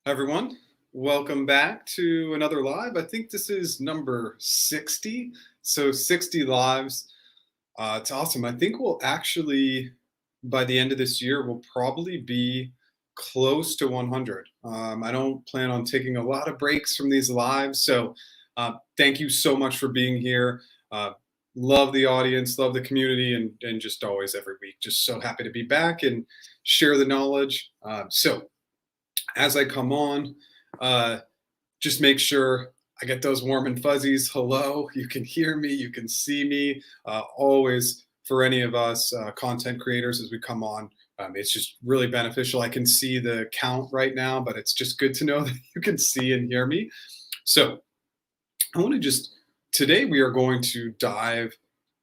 Hi, everyone. Welcome back to another live. I think this is number 60. So 60 lives. It's awesome. I think we'll actually, by the end of this year, we'll probably be close to 100. I don't plan on taking a lot of breaks from these lives. So thank you so much for being here. Uh, love the audience, love the community, and just always every week. Just so happy to be back and share the knowledge. So as I come on, uh, just make sure I get those warm and fuzzies. Hello, you can hear me, you can see me. Always for any of us content creators as we come on, it's just really beneficial. I can see the count right now, but it's just good to know that you can see and hear me. So I want to just, today we are going to dive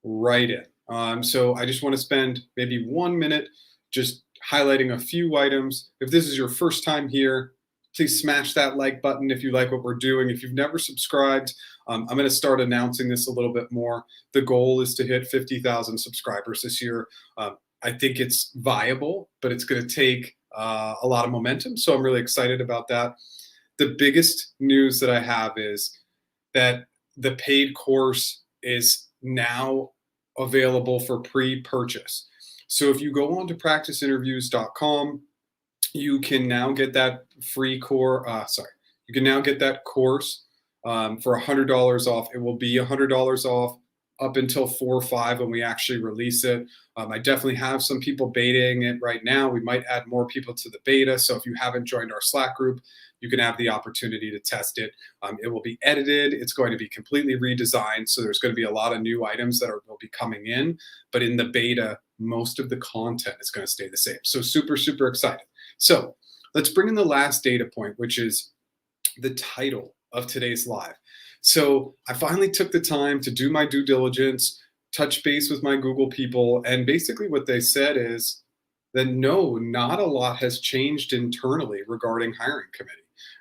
right in. So I just want to spend maybe 1 minute just highlighting a few items. If this is your first time here, please smash that like button if you like what we're doing. If you've never subscribed, I'm going to start announcing this a little bit more. The goal is to hit 50,000 subscribers this year. I think it's viable, but it's going to take a lot of momentum. So I'm really excited about that. The biggest news that I have is that the paid course is now available for pre-purchase. So if you go on to practiceinterviews.com, you can now get that free course. You can now get that course for $100 off. It will be $100 off up until 4/5 when we actually release it. I definitely have some people betaing it right now. We might add more people to the beta. So if you haven't joined our Slack group, you can have the opportunity to test it. It will be edited. It's going to be completely redesigned. So there's going to be a lot of new items that will be coming in. But in the beta, most of the content is going to stay the same. So super, super excited. So let's bring in the last data point, which is the title of today's live. So I finally took the time to do my due diligence, touch base with my Google people, and basically what they said is that no, not a lot has changed internally regarding hiring committee.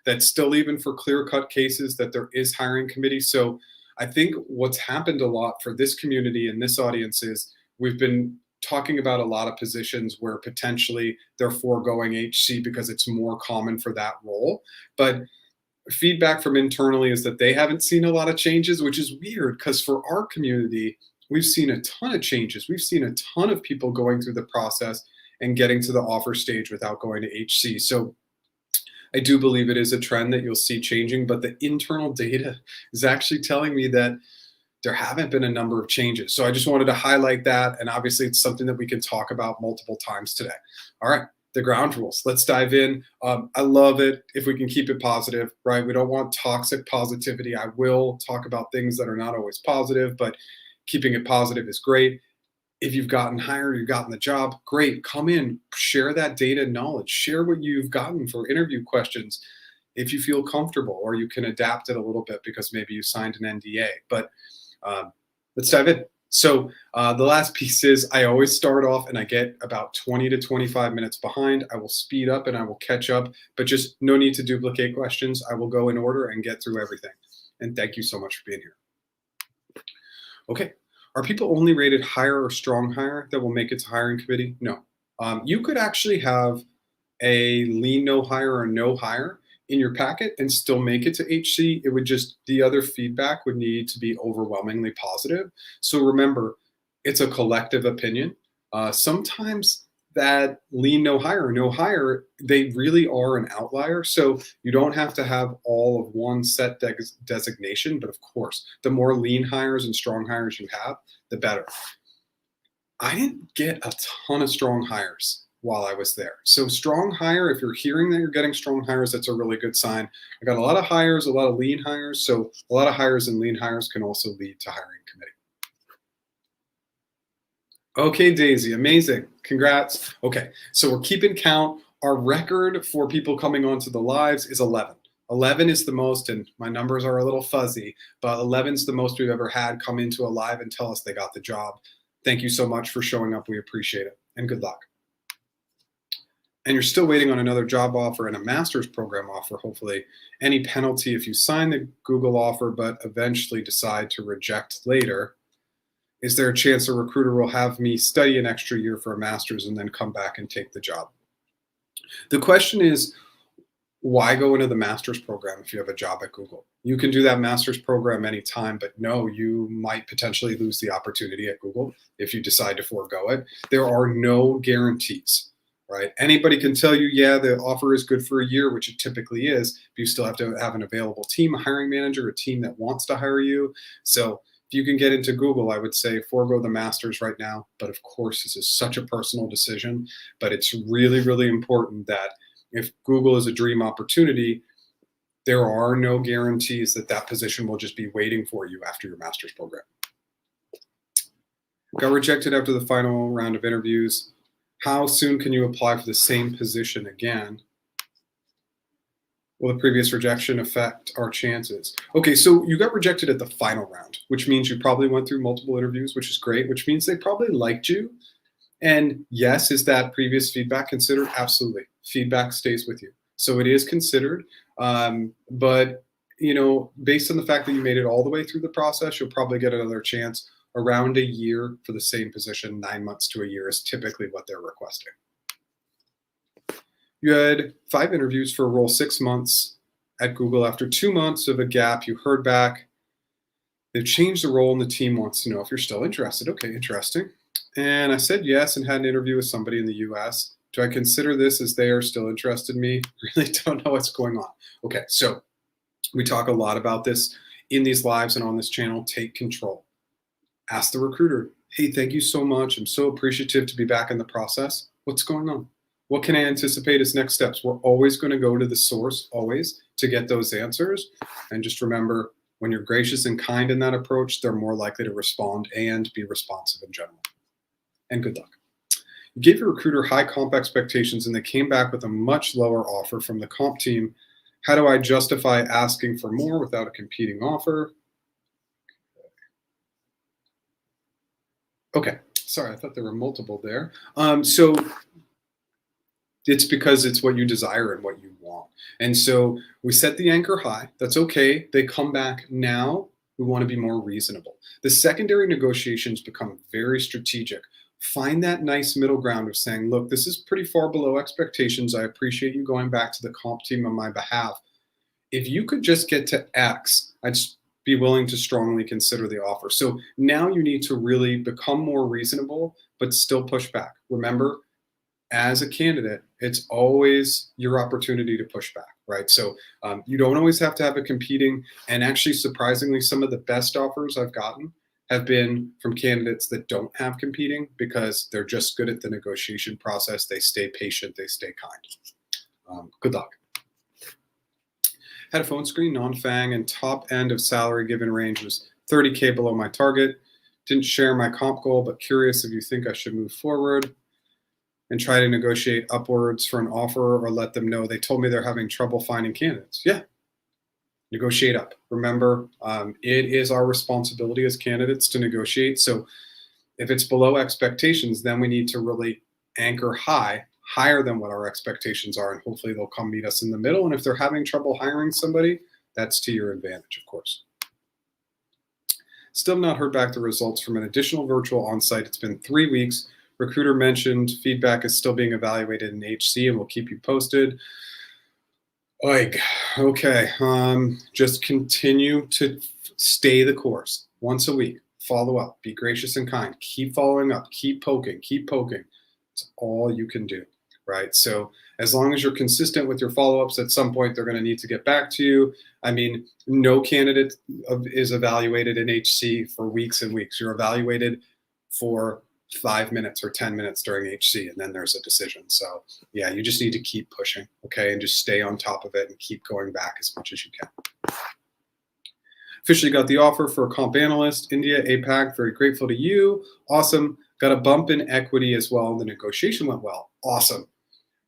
That still, even for clear-cut cases, that there is hiring committee. So I think what's happened a lot for this community and this audience is we've been talking about a lot of positions where potentially they're foregoing HC because it's more common for that role. But feedback from internally is that they haven't seen a lot of changes, which is weird because for our community, we've seen a ton of changes. We've seen a ton of people going through the process and getting to the offer stage without going to HC. So I do believe it is a trend that you'll see changing, but the internal data is actually telling me that there haven't been a number of changes. So I just wanted to highlight that. And obviously it's something that we can talk about multiple times today. All right, the ground rules. Let's dive in. I love it if we can keep it positive, right? We don't want toxic positivity. I will talk about things that are not always positive, but keeping it positive is great. If you've gotten hired, you've gotten the job, great. Come in, share that data and knowledge, share what you've gotten for interview questions if you feel comfortable, or you can adapt it a little bit because maybe you signed an NDA. But let's dive in. So the last piece is I always start off and I get about 20 to 25 minutes behind. I will speed up and I will catch up, but just no need to duplicate questions. I will go in order and get through everything. And thank you so much for being here. Okay. Are people only rated higher or strong hire that will make it to hiring committee? No. You could actually have a lean no hire or no hire in your packet and still make it to HC. It would just, the other feedback would need to be overwhelmingly positive. So remember, it's a collective opinion. Sometimes that lean no hire or no hire, they really are an outlier. So you don't have to have all of one set designation, but of course, the more lean hires and strong hires you have, the better. I didn't get a ton of strong hires while I was there. So strong hire, if you're hearing that you're getting strong hires, that's a really good sign. I got a lot of hires, a lot of lean hires. So a lot of hires and lean hires can also lead to hiring committee. Okay, Daisy, amazing. Congrats. Okay, so we're keeping count. Our record for people coming onto the lives is 11. 11 is the most, and my numbers are a little fuzzy, but 11 is the most we've ever had come into a live and tell us they got the job. Thank you so much for showing up. We appreciate it, and good luck. And you're still waiting on another job offer and a master's program offer, hopefully. Any penalty if you sign the Google offer but eventually decide to reject later. Is there a chance a recruiter will have me study an extra year for a master's and then come back and take the job? The question is, Why go into the master's program if you have a job at Google? You can do that master's program anytime, but no, you might potentially lose the opportunity at Google if you decide to forego it. There are no guarantees, right? Anybody can tell you, yeah, the offer is good for a year, which it typically is, but you still have to have an available team, a hiring manager, a team that wants to hire you. So if you can get into Google, I would say forego the master's right now. But of course, this is such a personal decision, but it's really, really important that if Google is a dream opportunity, there are no guarantees that that position will just be waiting for you after your master's program. Got rejected after the final round of interviews. How soon can you apply for the same position again? Will the previous rejection affect our chances? Okay, so you got rejected at the final round, which means you probably went through multiple interviews, which is great, which means they probably liked you. And yes, is that previous feedback considered? Absolutely. Feedback stays with you. So it is considered. But, based on the fact that you made it all the way through the process, you'll probably get another chance. Around a year for the same position. 9 months to a year is typically what they're requesting. You had 5 interviews for a role 6 months at Google. After 2 months of a gap, you heard back. They've changed the role and the team wants to know if you're still interested. Okay, interesting. And I said yes and had an interview with somebody in the US. Do I consider this as they are still interested in me? Really don't know what's going on. Okay, so we talk a lot about this in these lives and on this channel. Take control. Ask the recruiter, hey, thank you so much. I'm so appreciative to be back in the process. What's going on? What can I anticipate as next steps? We're always going to go to the source, always, to get those answers. And just remember, when you're gracious and kind in that approach, they're more likely to respond and be responsive in general. And good luck. You gave your recruiter high comp expectations and they came back with a much lower offer from the comp team. How do I justify asking for more without a competing offer? Okay, sorry, I thought there were multiple there. So it's because it's what you desire and what you want. And so we set the anchor high. That's okay. They come back now. We want to be more reasonable. The secondary negotiations become very strategic. Find that nice middle ground of saying, look, this is pretty far below expectations. I appreciate you going back to the comp team on my behalf. If you could just get to X, I'd be willing to strongly consider the offer. So now you need to really become more reasonable, but still push back. Remember, as a candidate, it's always your opportunity to push back, right? So you don't always have to have a competing, and actually surprisingly, some of the best offers I've gotten have been from candidates that don't have competing because they're just good at the negotiation process. They stay patient, they stay kind. Good luck. Had a phone screen, non-FANG, and top end of salary given range was 30K below my target. Didn't share my comp goal, but curious if you think I should move forward and try to negotiate upwards for an offer or let them know. They told me they're having trouble finding candidates. Yeah, negotiate up. Remember, it is our responsibility as candidates to negotiate. So if it's below expectations, then we need to really anchor high, higher than what our expectations are, and hopefully they'll come meet us in the middle. And if they're having trouble hiring somebody, that's to your advantage, of course. Still not heard back the results from an additional virtual on-site. It's been 3 weeks. Recruiter mentioned feedback is still being evaluated in HC and we'll keep you posted. Like, okay, just continue to stay the course. Once a week, follow up, be gracious and kind, keep following up, keep poking. It's all you can do, right? So as long as you're consistent with your follow-ups, at some point they're going to need to get back to you. I mean, no candidate is evaluated in HC for weeks and weeks. You're evaluated for 5 minutes or 10 minutes during HC, and then there's a decision. So yeah, you just need to keep pushing, okay? And just stay on top of it and keep going back as much as you can. Officially got the offer for a comp analyst, India, APAC, very grateful to you. Awesome. Got a bump in equity as well. The negotiation went well. Awesome.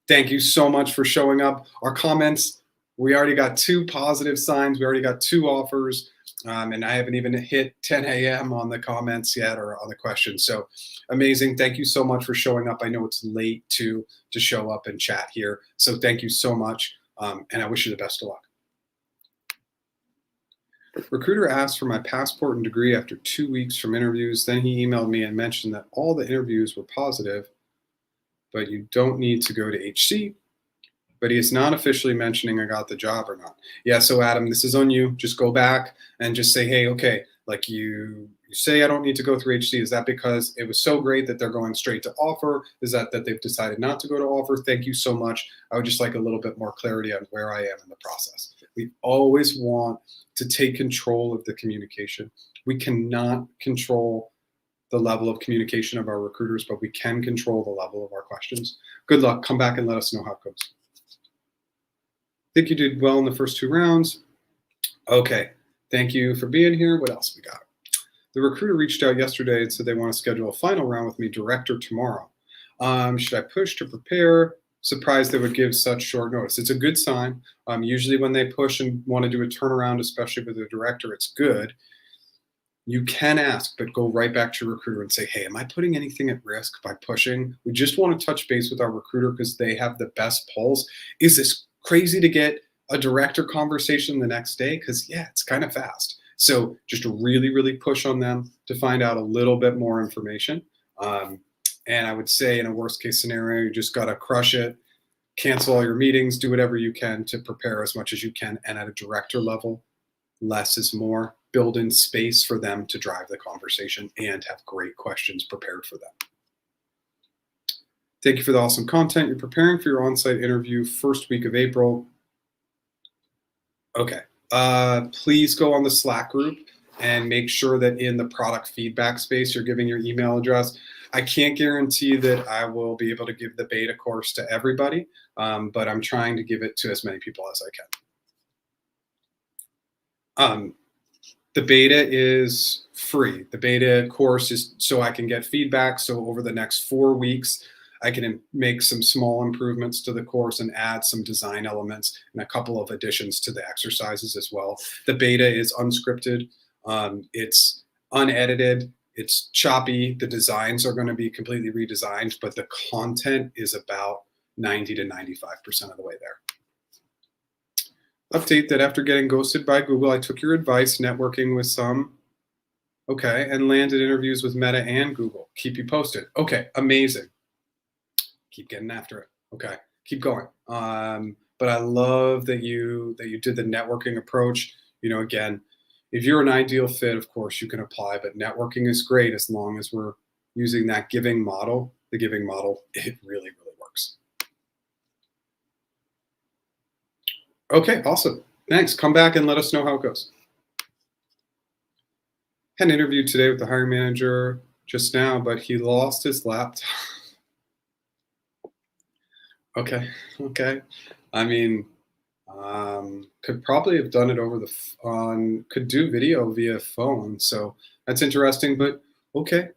Thank you so much for showing up. Our comments, we already got 2 positive signs. We already got 2 offers. And I haven't even hit 10 a.m. on the comments yet or on the questions. So amazing. Thank you so much for showing up. I know it's late to show up and chat here. So thank you so much. And I wish you the best of luck. Recruiter asked for my passport and degree after 2 weeks from interviews. Then he emailed me and mentioned that all the interviews were positive, but you don't need to go to HC. but he is not officially mentioning I got the job or not. Yeah, so Adam, this is on you. Just go back and just say, hey, okay, like you say I don't need to go through HC. Is that because it was so great that they're going straight to offer? Is that they've decided not to go to offer? Thank you so much. I would just like a little bit more clarity on where I am in the process. We always want to take control of the communication. We cannot control the level of communication of our recruiters, but we can control the level of our questions. Good luck. Come back and let us know how it goes. I think you did well in the first 2 rounds. Okay. Thank you for being here. What else we got? The recruiter reached out yesterday and said they want to schedule a final round with me direct or tomorrow. Should I push to prepare? Surprised they would give such short notice. It's a good sign. Usually when they push and want to do a turnaround, especially with a director, it's good. You can ask, but go right back to your recruiter and say, hey, am I putting anything at risk by pushing? We just want to touch base with our recruiter because they have the best pulse. Is this crazy to get a director conversation the next day? Because, yeah, it's kind of fast. So just really, really push on them to find out a little bit more information. And I would say in a worst case scenario, you just got to crush it, cancel all your meetings, do whatever you can to prepare as much as you can. And at a director level, less is more. Build in space for them to drive the conversation and have great questions prepared for them. Thank you for the awesome content. You're preparing for your on-site interview first week of April. Okay. Please go on the Slack group and make sure that in the product feedback space, you're giving your email address. I can't guarantee that I will be able to give the beta course to everybody, but I'm trying to give it to as many people as I can. The beta is free. The beta course is so I can get feedback. So over the next 4 weeks, I can make some small improvements to the course and add some design elements and a couple of additions to the exercises as well. The beta is unscripted. It's unedited. It's choppy. The designs are going to be completely redesigned, but the content is about 90 to 95% of the way there. Update that after getting ghosted by Google, I took your advice, networking with some, okay, and landed interviews with Meta and Google. Keep you posted. Okay, amazing. Keep getting after it. Okay, keep going. But I love that you did the networking approach. You know, again, if you're an ideal fit, of course you can apply, but networking is great as long as we're using that giving model. The giving model, it really, really works. Okay, awesome. Thanks. Come back and let us know how it goes. Had an interview today with the hiring manager just now, but he lost his laptop. Okay. I mean, could probably have done it over could do video via phone. So that's interesting, but okay.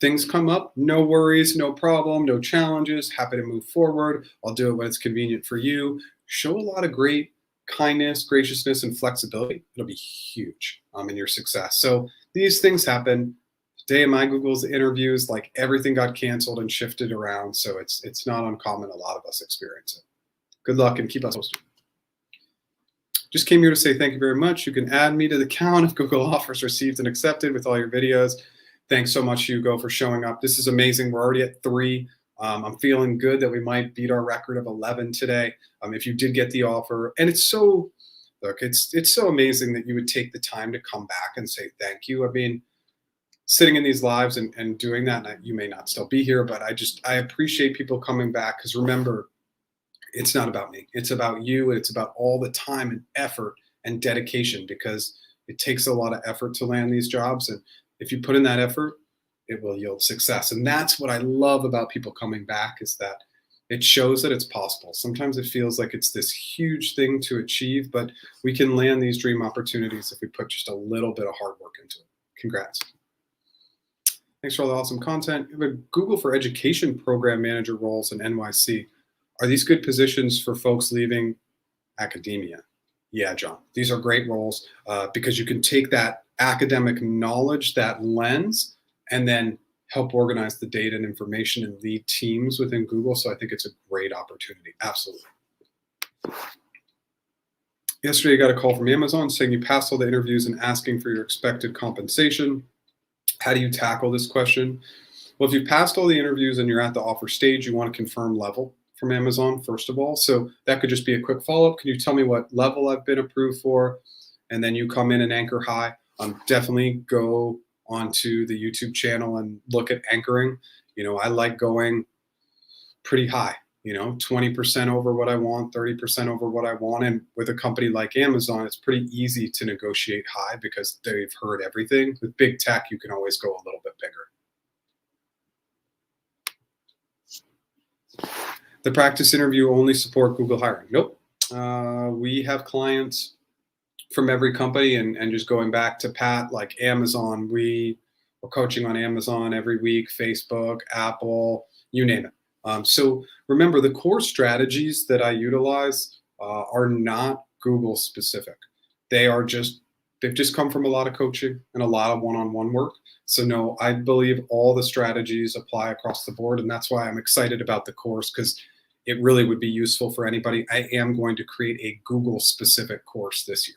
Things come up, no worries, no problem, no challenges, happy to move forward. I'll do it when it's convenient for you. Show a lot of great kindness, graciousness, and flexibility. It'll be huge in your success. So these things happen. Today in my Google's interviews, like everything got canceled and shifted around. So it's not uncommon. A lot of us experience it. Good luck and keep us posted. Just came here to say thank you very much. You can add me to the count of Google offers received and accepted with all your videos. Thanks so much, Hugo, for showing up. This is amazing. We're already at 3. I'm feeling good that we might beat our record of 11 today. If you did get the offer, and it's so amazing that you would take the time to come back and say thank you. I mean, sitting in these lives and doing that, and you may not still be here, but I appreciate people coming back because remember, it's not about me. It's about you, and it's about all the time and effort and dedication because it takes a lot of effort to land these jobs. And if you put in that effort, it will yield success. And that's what I love about people coming back is that it shows that it's possible. Sometimes it feels like it's this huge thing to achieve, but we can land these dream opportunities if we put just a little bit of hard work into it. Congrats. Thanks for all the awesome content. We have a Google for Education program manager roles in NYC. Are these good positions for folks leaving academia? Yeah, John, these are great roles because you can take that academic knowledge, that lens, and then help organize the data and information and lead teams within Google. So I think it's a great opportunity. Absolutely. Yesterday, I got a call from Amazon saying you passed all the interviews and asking for your expected compensation. How do you tackle this question? Well, if you passed all the interviews and you're at the offer stage, you want to confirm level from Amazon, first of all. So that could just be a quick follow-up. Can you tell me what level I've been approved for? And then you come in and anchor high. Definitely go onto the YouTube channel and look at anchoring. I like going pretty high, 20% over what I want, 30% over what I want. And with a company like Amazon, it's pretty easy to negotiate high because they've heard everything. With big tech, you can always go a little bit bigger. The practice interview only support Google hiring. Nope. We have clients from every company, and just going back to Pat, like Amazon, we're coaching on Amazon every week, Facebook, Apple, you name it. So remember, the core strategies that I utilize are not Google specific. They've just come from a lot of coaching and a lot of one-on-one work. So no, I believe all the strategies apply across the board. And that's why I'm excited about the course, because it really would be useful for anybody. I am going to create a Google specific course this year.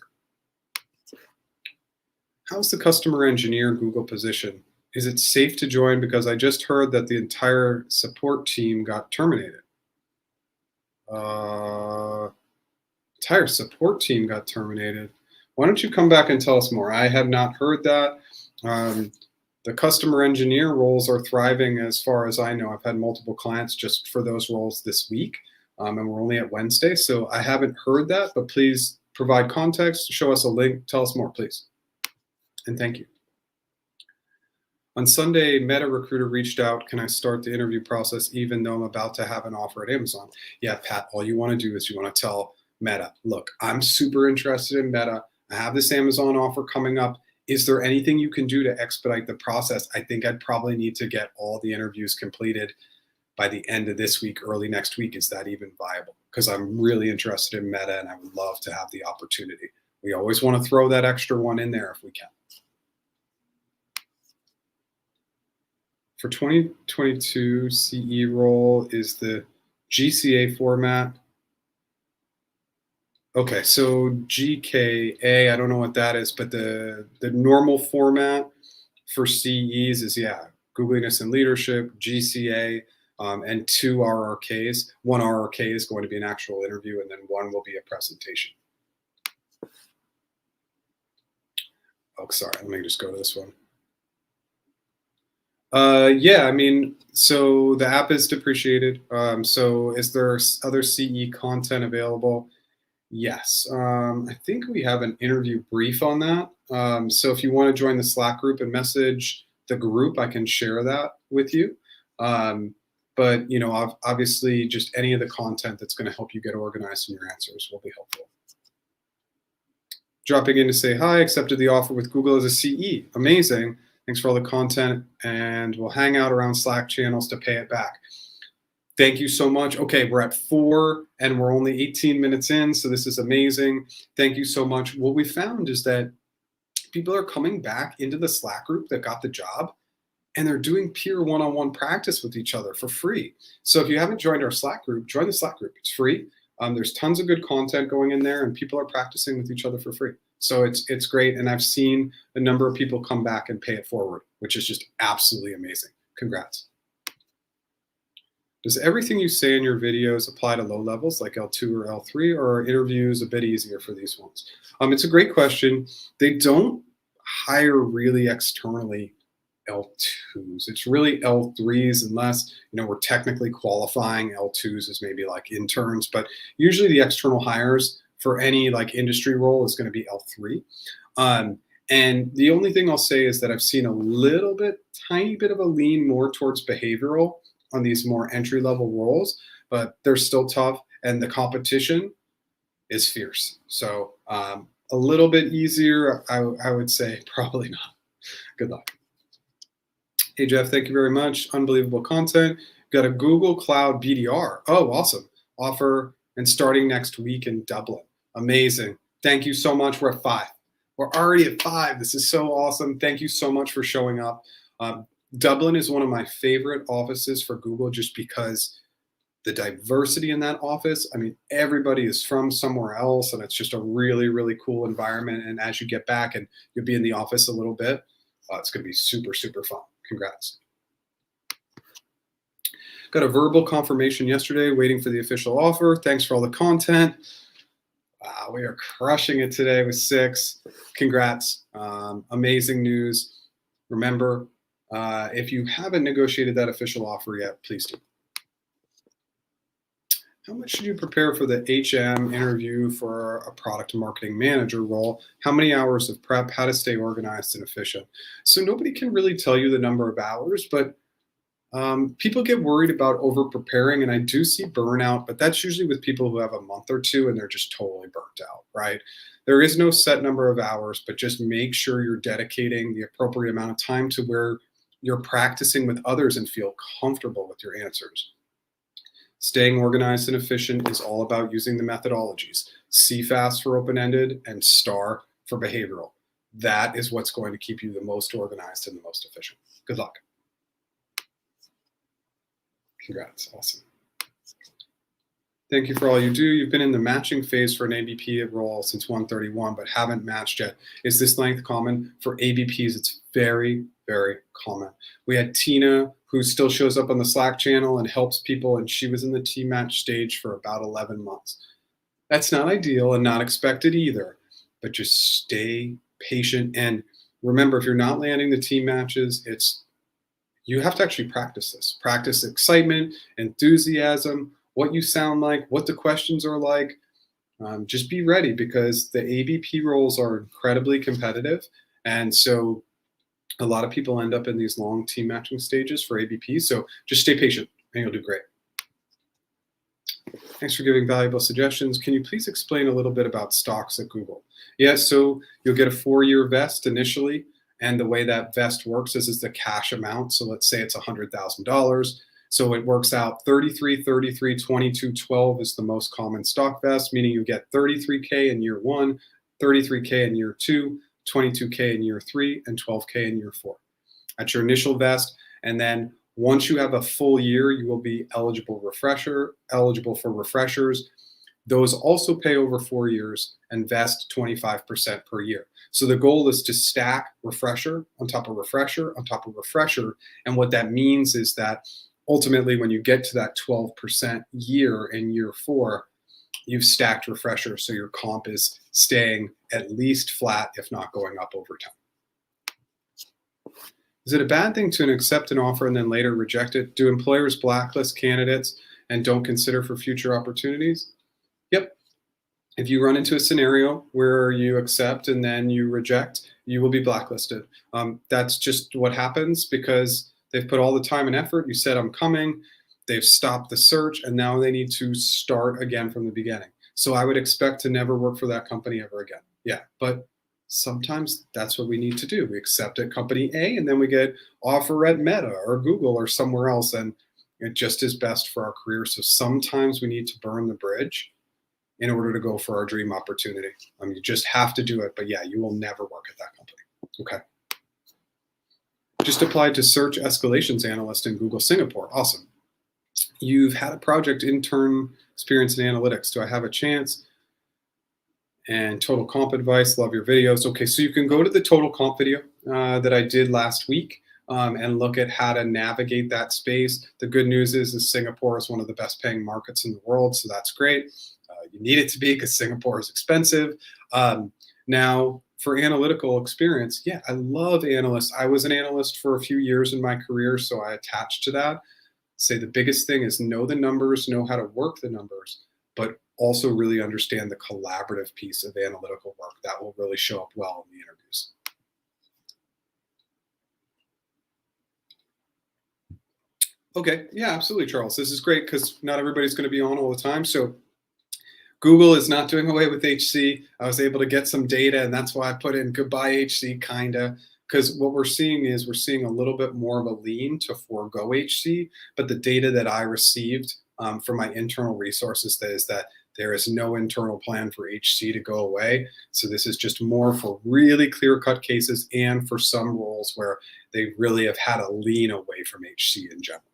How's the customer engineer Google position? Is it safe to join? Because I just heard that the entire support team got terminated. Entire support team got terminated. Why don't you come back and tell us more? I have not heard that. The customer engineer roles are thriving as far as I know. I've had multiple clients just for those roles this week, and we're only at Wednesday. So I haven't heard that, but please provide context, show us a link, tell us more, please. And thank you. On Sunday, Meta Recruiter reached out. Can I start the interview process even though I'm about to have an offer at Amazon? Yeah, Pat, all you want to do is you want to tell Meta, look, I'm super interested in Meta. I have this Amazon offer coming up. Is there anything you can do to expedite the process? I think I'd probably need to get all the interviews completed by the end of this week, early next week. Is that even viable? Because I'm really interested in Meta and I would love to have the opportunity. We always want to throw that extra one in there if we can. For 2022 CE role is the GCA format. Okay, so GKA, I don't know what that is, but the normal format for CEs is, yeah, Googliness and Leadership, GCA, and 2 RRKs. 1 RRK is going to be an actual interview, and then 1 will be a presentation. Oh, sorry, let me just go to this one. Yeah, I mean, so the app is depreciated. So is there other CE content available? Yes. I think we have an interview brief on that. So if you want to join the Slack group and message the group, I can share that with you. But, obviously just any of the content that's going to help you get organized in your answers will be helpful. Dropping in to say hi, accepted the offer with Google as a CE. Amazing. Thanks for all the content, and we'll hang out around Slack channels to pay it back. Thank you so much. Okay, we're at 4 and we're only 18 minutes in, so this is amazing. Thank you so much. What we found is that people are coming back into the Slack group that got the job, and they're doing peer one-on-one practice with each other for free. So if you haven't joined our Slack group, join the Slack group. It's free. There's tons of good content going in there, and people are practicing with each other for free. So it's great, and I've seen a number of people come back and pay it forward, which is just absolutely amazing. Congrats. Does everything you say in your videos apply to low levels like L2 or L3, or are interviews a bit easier for these ones? It's a great question. They don't hire really externally L2s. It's really L3s unless, we're technically qualifying L2s as maybe like interns, but usually the external hires for any like industry role is going to be L3. And the only thing I'll say is that I've seen a tiny bit of a lean more towards behavioral on these more entry-level roles, but they're still tough, and the competition is fierce. So a little bit easier, I would say probably not. Good luck. Hey, Jeff, thank you very much. Unbelievable content. Got a Google Cloud BDR. Oh, awesome. Offer and starting next week in Dublin. Amazing. Thank you so much. We're at 5. We're already at 5. This is so awesome. Thank you so much for showing up. Dublin is one of my favorite offices for Google just because the diversity in that office. I mean, everybody is from somewhere else, and it's just a really, really cool environment. And as you get back and you'll be in the office a little bit, it's going to be super, super fun. Congrats. Got a verbal confirmation yesterday, waiting for the official offer. Thanks for all the content. Wow, we are crushing it today with 6. Congrats. Amazing news. Remember, if you haven't negotiated that official offer yet, please do. How much should you prepare for the HM interview for a product marketing manager role? How many hours of prep? How to stay organized and efficient? So nobody can really tell you the number of hours, but people get worried about over preparing, and I do see burnout, but that's usually with people who have a month or two and they're just totally burnt out, right? There is no set number of hours, but just make sure you're dedicating the appropriate amount of time to where you're practicing with others and feel comfortable with your answers. Staying organized and efficient is all about using the methodologies. CFAST for open-ended and STAR for behavioral. That is what's going to keep you the most organized and the most efficient. Good luck. Congrats. Awesome. Thank you for all you do. You've been in the matching phase for an ABP role since 131, but haven't matched yet. Is this length common? For ABPs, it's very, very common. We had Tina, who still shows up on the Slack channel and helps people, and she was in the team match stage for about 11 months. That's not ideal and not expected either, but just stay patient. And remember, if you're not landing the team matches, you have to actually practice this. Practice excitement, enthusiasm, what you sound like, what the questions are like. Just be ready, because the ABP roles are incredibly competitive. And so a lot of people end up in these long team matching stages for ABP. So just stay patient and you'll do great. Thanks for giving valuable suggestions. Can you please explain a little bit about stocks at Google? Yes, so you'll get a 4-year vest initially. And the way that vest works is the cash amount. So let's say it's $100,000. So it works out 33, 33, 22, 12 is the most common stock vest, meaning you get 33K in year 1, 33K in year 2, 22K in year 3, and 12K in year 4. That's your initial vest. And then once you have a full year, you will be eligible for refreshers. Those also pay over 4 years and vest 25% per year. So the goal is to stack refresher on top of refresher on top of refresher. And what that means is that ultimately, when you get to that 12% year in year 4, you've stacked refresher. So your comp is staying at least flat, if not going up over time. Is it a bad thing to accept an offer and then later reject it? Do employers blacklist candidates and don't consider for future opportunities? Yep. If you run into a scenario where you accept and then you reject, you will be blacklisted. That's just what happens because they've put all the time and effort. You said, I'm coming. They've stopped the search, and now they need to start again from the beginning. So I would expect to never work for that company ever again. Yeah, but sometimes that's what we need to do. We accept at company A, and then we get offer at Meta or Google or somewhere else, and it just is best for our career. So sometimes we need to burn the bridge in order to go for our dream opportunity. You just have to do it, but yeah, you will never work at that company. Okay. Just applied to search escalations analyst in Google Singapore. Awesome. You've had a project intern experience in analytics. Do I have a chance? And total comp advice, love your videos. Okay, so you can go to the total comp video that I did last week and look at how to navigate that space. The good news is Singapore is one of the best paying markets in the world, so that's great. You need it to be because Singapore is expensive. Now, for analytical experience, yeah, I love analysts. I was an analyst for a few years in my career, so I attached to that. Say the biggest thing is know the numbers, know how to work the numbers, but also really understand the collaborative piece of analytical work. That will really show up well in the interviews. Okay, yeah, absolutely, Charles. This is great because not everybody's going to be on all the time. So Google is not doing away with HC. I was able to get some data, and that's why I put in goodbye HC, kinda, because what we're seeing is we're seeing a little bit more of a lean to forego HC, but the data that I received from my internal resources is that there is no internal plan for HC to go away. So this is just more for really clear-cut cases and for some roles where they really have had a lean away from HC in general.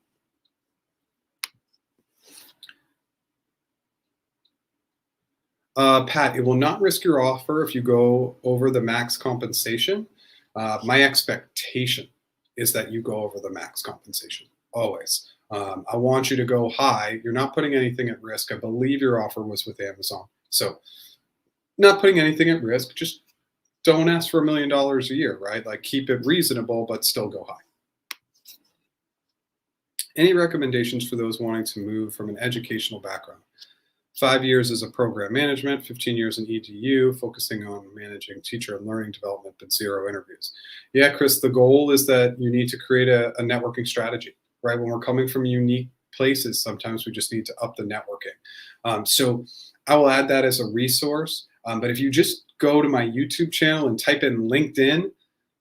Pat, it will not risk your offer if you go over the max compensation. My expectation is that you go over the max compensation, always. I want you to go high. You're not putting anything at risk. I believe your offer was with Amazon. So not putting anything at risk. Just don't ask for $1 million a year, right? Like keep it reasonable, but still go high. Any recommendations for those wanting to move from an educational background? 5 years as a program management, 15 years in EDU, focusing on managing teacher and learning development, but zero interviews. Yeah, Chris, the goal is that you need to create a networking strategy, right? When we're coming from unique places, sometimes we just need to up the networking. So I will add that as a resource. But if you just go to my YouTube channel and type in LinkedIn,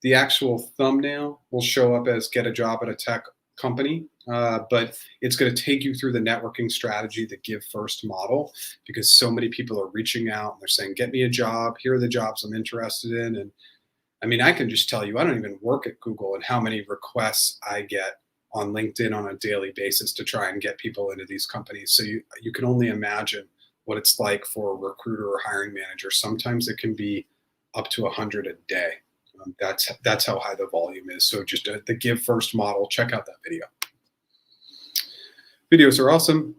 the actual thumbnail will show up as get a job at a tech company. But it's going to take you through the networking strategy, the give first model, because so many people are reaching out and they're saying, get me a job. Here are the jobs I'm interested in. And I mean, I can just tell you, I don't even work at Google and how many requests I get on LinkedIn on a daily basis to try and get people into these companies. So you can only imagine what it's like for a recruiter or hiring manager. Sometimes it can be up to 100 a day. That's how high the volume is. So just the give first model, check out that video. Videos are awesome.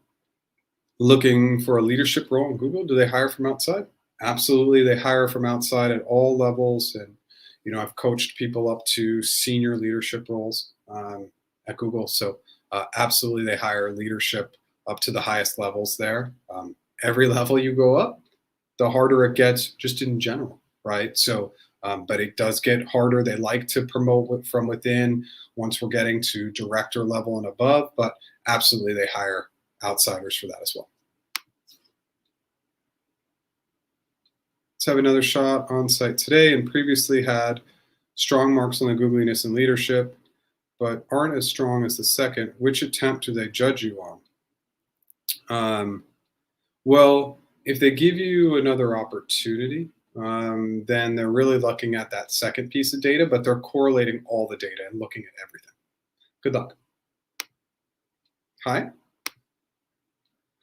Looking for a leadership role in Google, do they hire from outside? Absolutely, they hire from outside at all levels. And I've coached people up to senior leadership roles at Google. So absolutely, they hire leadership up to the highest levels there. Every level you go up, the harder it gets just in general, right? So, but it does get harder. They like to promote from within once we're getting to director level and above, but absolutely they hire outsiders for that as well. Let's have another shot on site today and previously had strong marks on the Googliness and leadership, but aren't as strong as the second. Which attempt do they judge you on? Well, if they give you another opportunity, then they're really looking at that second piece of data, but they're correlating all the data and looking at everything. Good luck. Hi.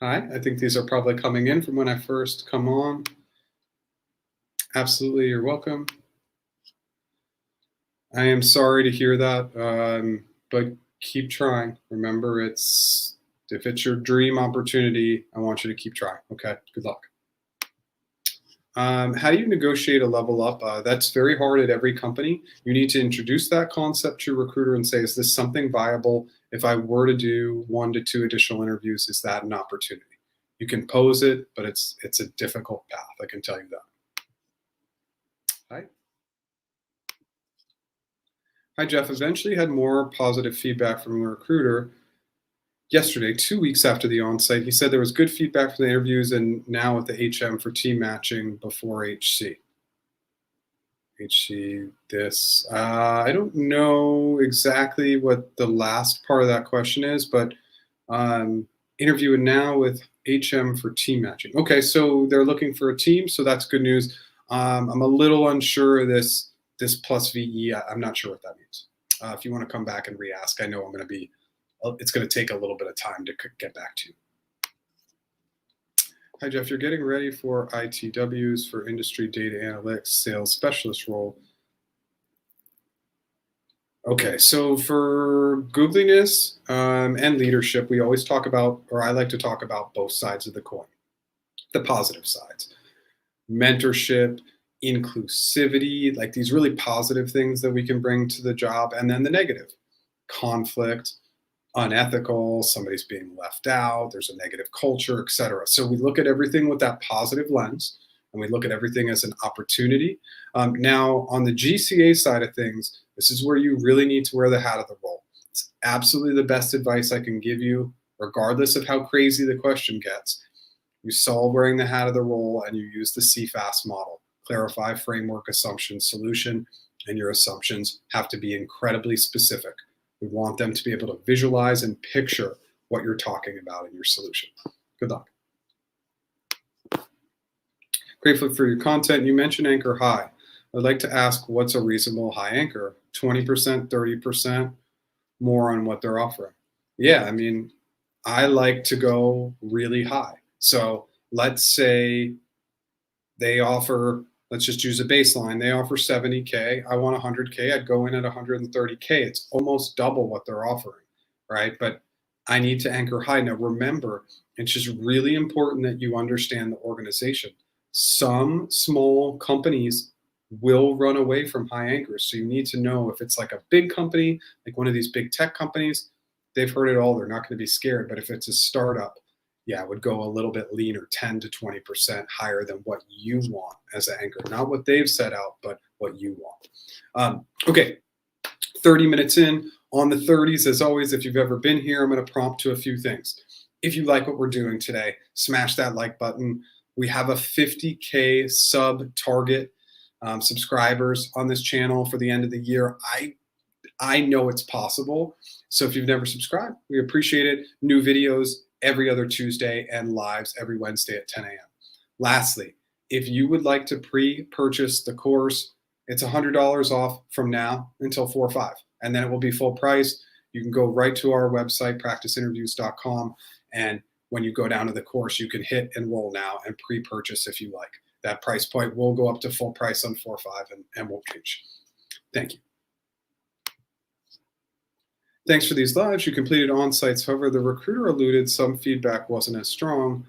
Hi. I think these are probably coming in from when I first come on. Absolutely, you're welcome. I am sorry to hear that, but keep trying. Remember, if it's your dream opportunity, I want you to keep trying. Okay, good luck. How do you negotiate a level up? That's very hard at every company. You need to introduce that concept to your recruiter and say, is this something viable? If I were to do 1 to 2 additional interviews, is that an opportunity? You can pose it, but it's a difficult path. I can tell you that. Hi. Hi, Jeff. Eventually had more positive feedback from a recruiter yesterday, 2 weeks after the on-site. He said there was good feedback from the interviews and now with the HM for team matching before HC. I don't know exactly what the last part of that question is, but interviewing now with HM for team matching. Okay, so they're looking for a team, so that's good news. I'm a little unsure of this plus VE. I'm not sure what that means. If you want to come back and re-ask, I know it's going to take a little bit of time to get back to you. Hi, Jeff. You're getting ready for ITWs for industry data analytics sales specialist role. Okay, so for Googliness and leadership, we always talk about, or I like to talk about both sides of the coin, the positive sides. Mentorship, inclusivity, like these really positive things that we can bring to the job, and then the negative, conflict, unethical, somebody's being left out, there's a negative culture, etc. So we look at everything with that positive lens, and we look at everything as an opportunity. Now, on the GCA side of things, this is where you really need to wear the hat of the role. It's absolutely the best advice I can give you, regardless of how crazy the question gets. You solve wearing the hat of the role and you use the CFAS model. Clarify, framework, assumption, solution, and your assumptions have to be incredibly specific. We want them to be able to visualize and picture what you're talking about in your solution. Good luck. Grateful for your content. You mentioned anchor high. I'd like to ask, what's a reasonable high anchor? 20%, 30%, more on what they're offering. Yeah, I mean, I like to go really high. So let's say they offer, let's just use a baseline. They offer 70K. I want 100K. I'd go in at 130K. It's almost double what they're offering, right? But I need to anchor high. Now, remember, it's just really important that you understand the organization. Some small companies will run away from high anchors. So you need to know if it's like a big company, like one of these big tech companies, they've heard it all. They're not going to be scared. But if it's a startup, yeah, it would go a little bit leaner, 10 to 20% higher than what you want as an anchor. Not what they've set out, but what you want. Okay, 30 minutes in. On the 30s, as always, if you've ever been here, I'm going to prompt to a few things. If you like what we're doing today, smash that like button. We have a 50K sub target subscribers on this channel for the end of the year. I know it's possible. So if you've never subscribed, we appreciate it. New videos every other Tuesday and lives every Wednesday at 10 a.m. Lastly, if you would like to pre-purchase the course, it's $100 off from now until 4/5, and then it will be full price. You can go right to our website, practiceinterviews.com, and when you go down to the course, you can hit enroll now and pre-purchase if you like. That price point will go up to full price on 4/5 and won't change. Thank you. Thanks for these lives. You completed on-sites. However, the recruiter alluded some feedback wasn't as strong,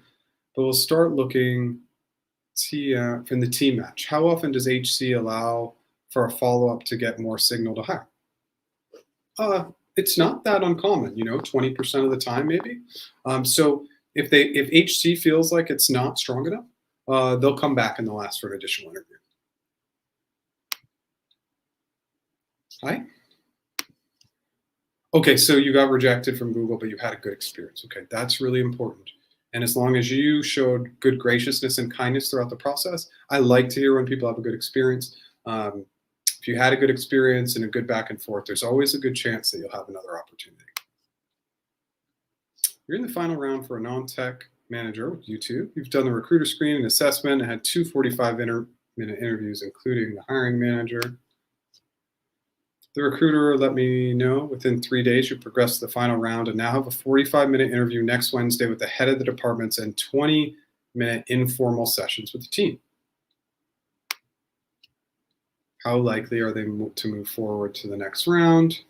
but we'll start looking from the team match. How often does HC allow for a follow-up to get more signal to hire? It's not that uncommon, 20% of the time maybe. So if HC feels like it's not strong enough, they'll come back and they'll ask for an additional interview. Hi. Okay, so you got rejected from Google, but you had a good experience. Okay, that's really important. And as long as you showed good graciousness and kindness throughout the process, I like to hear when people have a good experience. If you had a good experience and a good back and forth, there's always a good chance that you'll have another opportunity. You're in the final round for a non-tech manager with YouTube. You've done the recruiter screen and assessment and had two 45-minute interviews, including the hiring manager. The recruiter let me know within 3 days you progressed to the final round and now have a 45-minute interview next Wednesday with the head of the departments and 20-minute informal sessions with the team. How likely are they to move forward to the next round?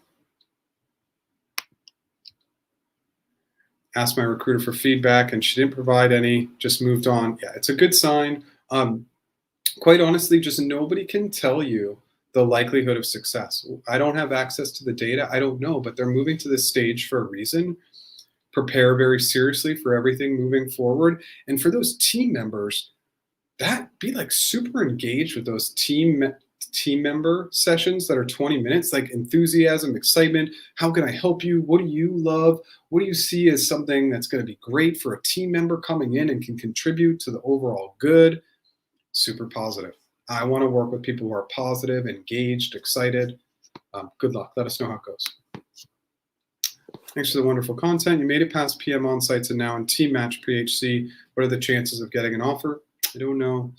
Asked my recruiter for feedback and she didn't provide any, just moved on. Yeah, it's a good sign. Quite honestly, just nobody can tell you the likelihood of success. I don't have access to the data. I don't know, but they're moving to this stage for a reason. Prepare very seriously for everything moving forward. And for those team members, be like super engaged with those team member sessions that are 20 minutes, like enthusiasm, excitement. How can I help you? What do you love? What do you see as something that's going to be great for a team member coming in and can contribute to the overall good? Super positive. I want to work with people who are positive, engaged, excited. Good luck. Let us know how it goes. Thanks for the wonderful content. You made it past PM on-sites and now in team match pre-HC. What are the chances of getting an offer? I don't know.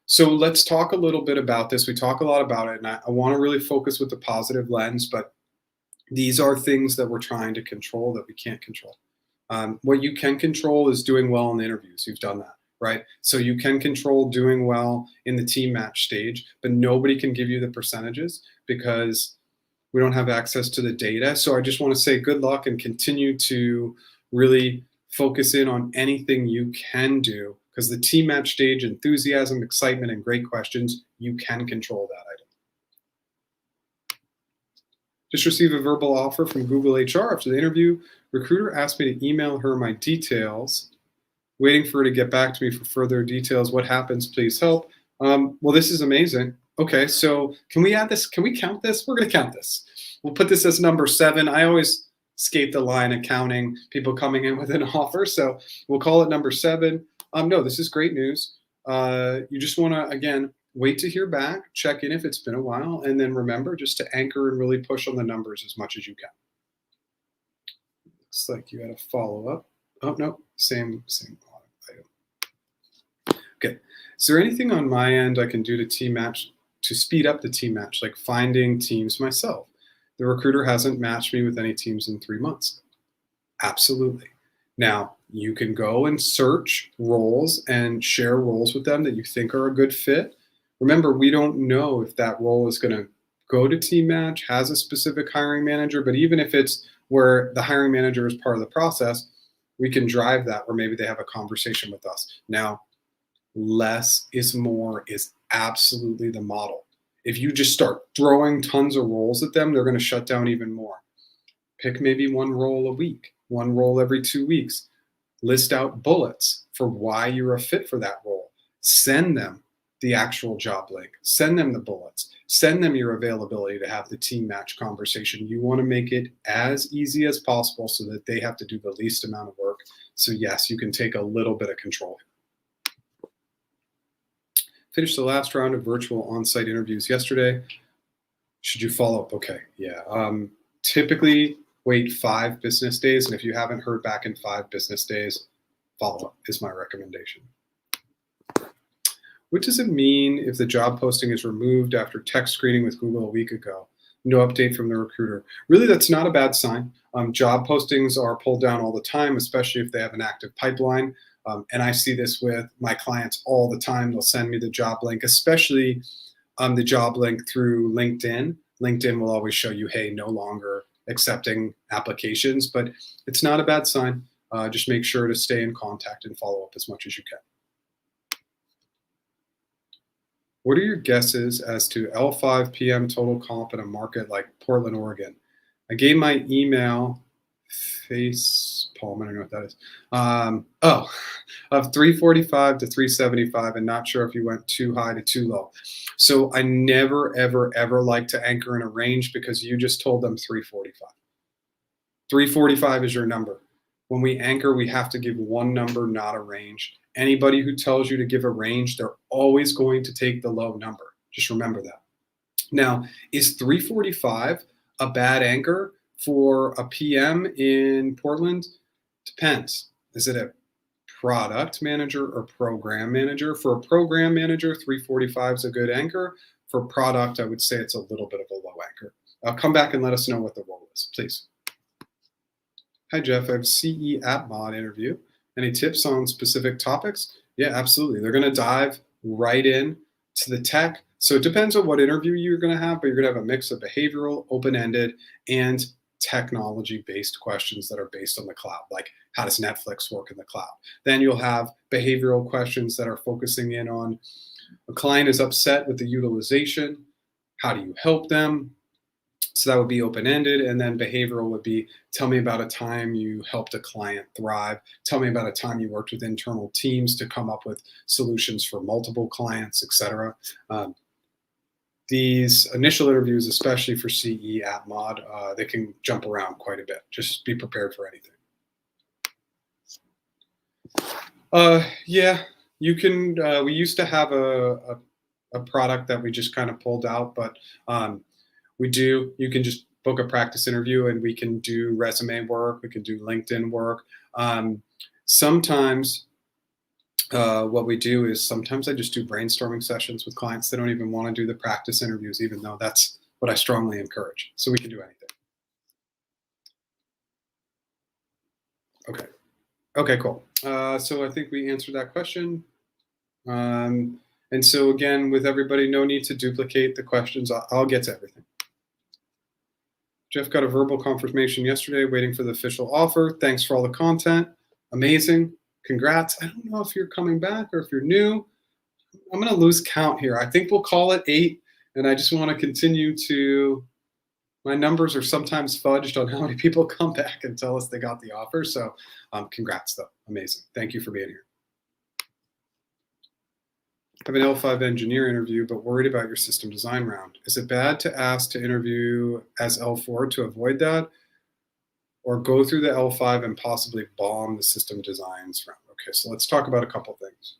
So let's talk a little bit about this. We talk a lot about it, and I want to really focus with the positive lens, but these are things that we're trying to control that we can't control. What you can control is doing well in the interviews. You've done that. Right? So you can control doing well in the team match stage, but nobody can give you the percentages because we don't have access to the data. So I just want to say good luck and continue to really focus in on anything you can do because the team match stage, enthusiasm, excitement, and great questions, you can control that item. Just received a verbal offer from Google HR after the interview. Recruiter asked me to email her my details. Waiting for her to get back to me for further details. What happens? Please help. Well, this is amazing. Okay, so can we add this? Can we count this? We're going to count this. We'll put this as number 7. I always skate the line of counting people coming in with an offer, so we'll call it number 7. No, this is great news. You just want to, again, wait to hear back, check in if it's been a while, and then remember just to anchor and really push on the numbers as much as you can. Looks like you had a follow-up. Oh, no, same item. Okay, is there anything on my end I can do to team match, to speed up the team match, like finding teams myself? The recruiter hasn't matched me with any teams in 3 months. Absolutely. Now, you can go and search roles and share roles with them that you think are a good fit. Remember, we don't know if that role is going to go to team match, has a specific hiring manager, but even if it's where the hiring manager is part of the process, we can drive that, or maybe they have a conversation with us. Now, less is more is absolutely the model. If you just start throwing tons of roles at them, they're going to shut down even more. Pick maybe one role a week, one role every 2 weeks. List out bullets for why you're a fit for that role. Send them the actual job link. Send them the bullets. Send them your availability to have the team match conversation. You want to make it as easy as possible so that they have to do the least amount of work. So yes, you can take a little bit of control. Finished the last round of virtual on-site interviews yesterday. Should you follow up? Okay, yeah. Typically wait 5 business days, and if you haven't heard back in 5 business days, follow up is my recommendation. What does it mean if the job posting is removed after tech screening with Google a week ago? No update from the recruiter. Really, that's not a bad sign. Job postings are pulled down all the time, especially if they have an active pipeline. And I see this with my clients all the time. They'll send me the job link, especially the job link through LinkedIn. LinkedIn will always show you, hey, no longer accepting applications, but it's not a bad sign. Just make sure to stay in contact and follow up as much as you can. What are your guesses as to L5 PM total comp in a market like Portland, Oregon? I gave my email face palm, I don't know what that is. Of 345 to 375, and not sure if you went too high to too low. So I never, ever, ever like to anchor in a range because you just told them 345. 345 is your number. When we anchor, we have to give one number, not a range. Anybody who tells you to give a range, they're always going to take the low number. Just remember that. Now, is 345 a bad anchor for a PM in Portland? Depends. Is it a product manager or program manager? For a program manager, 345 is a good anchor. For product, I would say it's a little bit of a low anchor. Come back and let us know what the role is, please. Hi, Jeff. I have CE App Mod interview. Any tips on specific topics? Yeah, absolutely. They're going to dive right in to the tech. So it depends on what interview you're going to have, but you're going to have a mix of behavioral, open-ended, and technology-based questions that are based on the cloud, like how does Netflix work in the cloud? Then you'll have behavioral questions that are focusing in on a client is upset with the utilization. How do you help them? So that would be open-ended. And then behavioral would be, tell me about a time you helped a client thrive. Tell me about a time you worked with internal teams to come up with solutions for multiple clients, et cetera. These initial interviews, especially for CE App Mod, they can jump around quite a bit. Just be prepared for anything. Yeah, you can. We used to have a product that we just kind of pulled out, but you can just book a practice interview and we can do resume work. We can do LinkedIn work. Sometimes what we do is sometimes I just do brainstorming sessions with clients. They don't even want to do the practice interviews, even though that's what I strongly encourage. So we can do anything. Okay, cool. So I think we answered that question. And so again, with everybody, no need to duplicate the questions. I'll get to everything. Jeff got a verbal confirmation yesterday, waiting for the official offer. Thanks for all the content. Amazing. Congrats. I don't know if you're coming back or if you're new. I'm going to lose count here. I think we'll call it 8. And I just want to continue to, my numbers are sometimes fudged on how many people come back and tell us they got the offer. So congrats though. Amazing. Thank you for being here. I have an L5 engineer interview, but worried about your system design round. Is it bad to ask to interview as L4 to avoid that? Or go through the L5 and possibly bomb the system designs round? Okay, so let's talk about a couple things.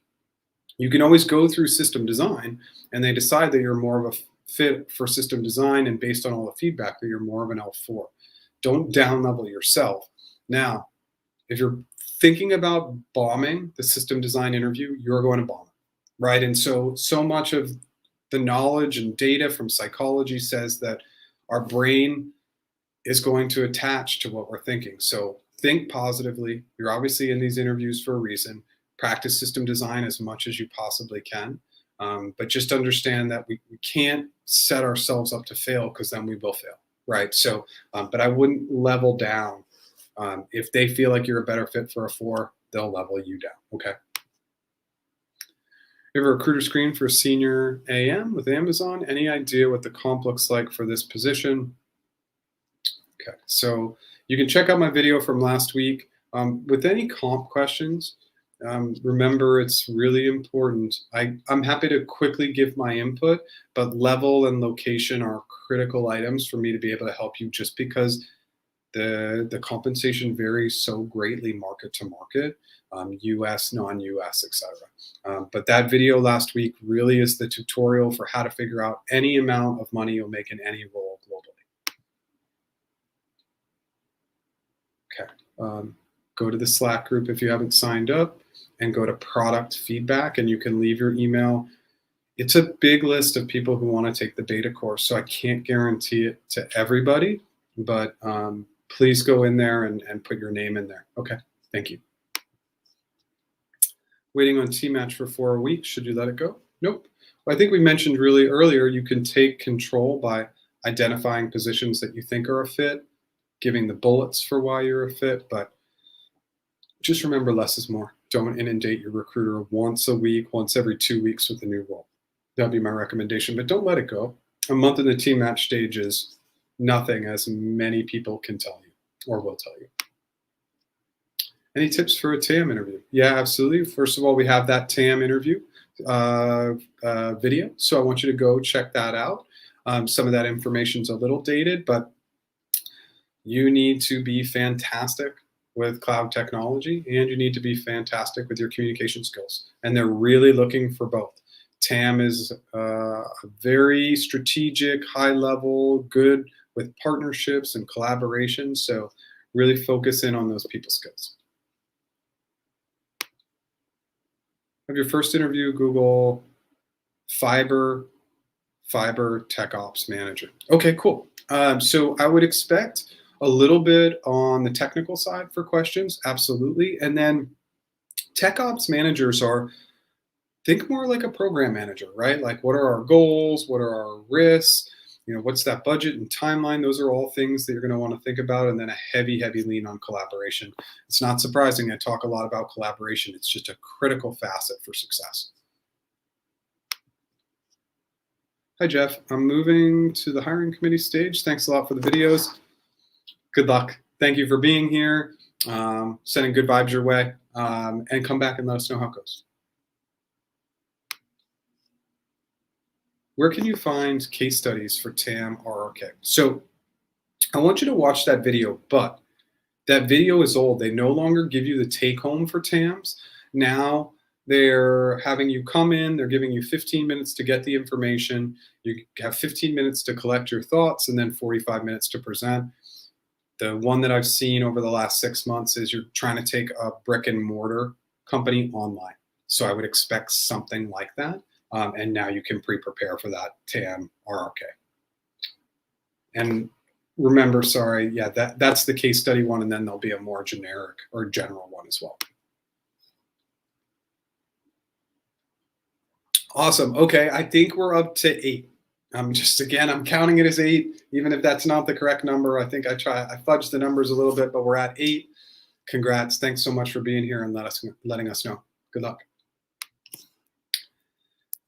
You can always go through system design and they decide that you're more of a fit for system design, and based on all the feedback that you're more of an L4. Don't down level yourself. Now, if you're thinking about bombing the system design interview, you're going to bomb it, right? And so much of the knowledge and data from psychology says that our brain is going to attach to what we're thinking. So think positively. You're obviously in these interviews for a reason. Practice system design as much as you possibly can. But just understand that we can't set ourselves up to fail, because then we will fail. right? So, but I wouldn't level down. If they feel like you're a better fit for a 4, they'll level you down. Okay. You have a recruiter screen for senior AM with Amazon. Any idea what the comp looks like for this position? Okay, so you can check out my video from last week. With any comp questions, remember it's really important. I'm happy to quickly give my input, but level and location are critical items for me to be able to help you just because the compensation varies so greatly market to market, US, non-US, etc. But that video last week really is the tutorial for how to figure out any amount of money you'll make in any role globally. Okay. Go to the Slack group if you haven't signed up and go to product feedback and you can leave your email. It's a big list of people who want to take the beta course, so I can't guarantee it to everybody, but please go in there and put your name in there. Okay, thank you. Waiting on T-Match for 4 weeks. Should you let it go? Nope. Well, I think we mentioned really earlier, you can take control by identifying positions that you think are a fit, giving the bullets for why you're a fit, but just remember less is more. Don't inundate your recruiter once a week, once every 2 weeks with a new role. That'd be my recommendation, but don't let it go. A month in the team match stage is nothing, as many people can tell you or will tell you. Any tips for a TAM interview? Yeah, absolutely. First of all, we have that TAM interview video, so I want you to go check that out. Some of that information's a little dated, but you need to be fantastic with cloud technology and you need to be fantastic with your communication skills. And they're really looking for both. TAM is a very strategic, high level, good with partnerships and collaboration. So really focus in on those people skills. Have your first interview, Google Fiber Tech Ops Manager. Okay, cool. So I would expect a little bit on the technical side for questions, absolutely. And then tech ops managers think more like a program manager, right? Like what are our goals? What are our risks? What's that budget and timeline? Those are all things that you're going to want to think about. And then a heavy lean on collaboration. It's not surprising. I talk a lot about collaboration. It's just a critical facet for success. Hi, Jeff. I'm moving to the hiring committee stage. Thanks a lot for the videos. Good luck. Thank you for being here, sending good vibes your way, and come back and let us know how it goes. Where can you find case studies for TAM RRK? So I want you to watch that video, but that video is old. They no longer give you the take home for TAMs. Now they're having you come in, they're giving you 15 minutes to get the information. You have 15 minutes to collect your thoughts and then 45 minutes to present. The one that I've seen over the last 6 months is you're trying to take a brick and mortar company online. So I would expect something like that. And now you can pre-prepare for that TAM RRK. And remember, sorry, yeah, that's the case study one, and then there'll be a more generic or general one as well. Awesome. Okay, I think we're up to 8. I'm counting it as 8, even if that's not the correct number. I think I fudged the numbers a little bit, but we're at 8. Congrats. Thanks so much for being here and letting us know. Good luck.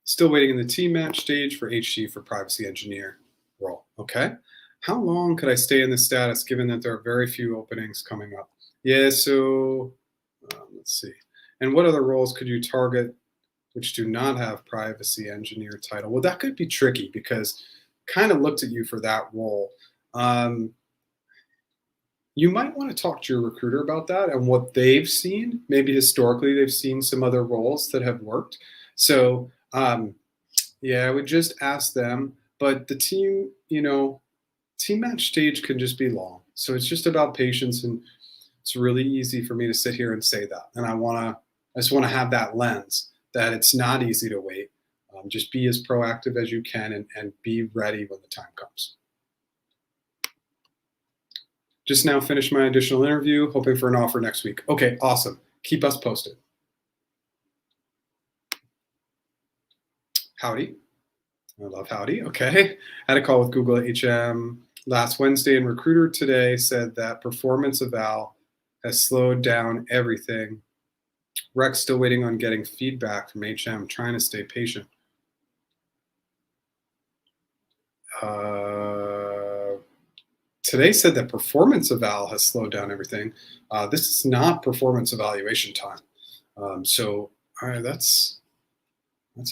Still waiting in the team match stage for HG for privacy engineer role. Okay. How long could I stay in this status given that there are very few openings coming up? Yeah, so let's see. And what other roles could you target which do not have privacy engineer title? Well, that could be tricky because kind of looked at you for that role. You might want to talk to your recruiter about that and what they've seen. Maybe historically they've seen some other roles that have worked. So yeah, I would just ask them. But the team, team match stage can just be long. So it's just about patience, and it's really easy for me to sit here and say that. And I just want to have that lens that it's not easy to wait. Just be as proactive as you can and be ready when the time comes. Just now finished my additional interview, hoping for an offer next week. Okay, awesome. Keep us posted. Howdy. I love howdy. Okay. Had a call with Google HM Last Wednesday, and Recruiter today said that performance eval has slowed down everything. Rex still waiting on getting feedback from HM, trying to stay patient. Today said that performance eval has slowed down everything. This is not performance evaluation time. So that's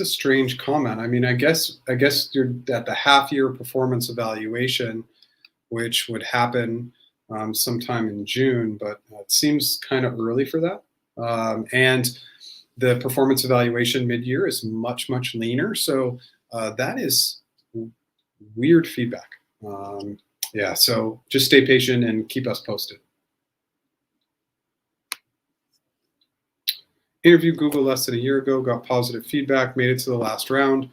a strange comment. I mean, I guess you're at the half year performance evaluation, which would happen sometime in June, but it seems kind of early for that. And the performance evaluation mid-year is much leaner. So that is weird feedback. Yeah, so just stay patient and keep us posted. Interviewed Google less than a year ago, got positive feedback, made it to the last round.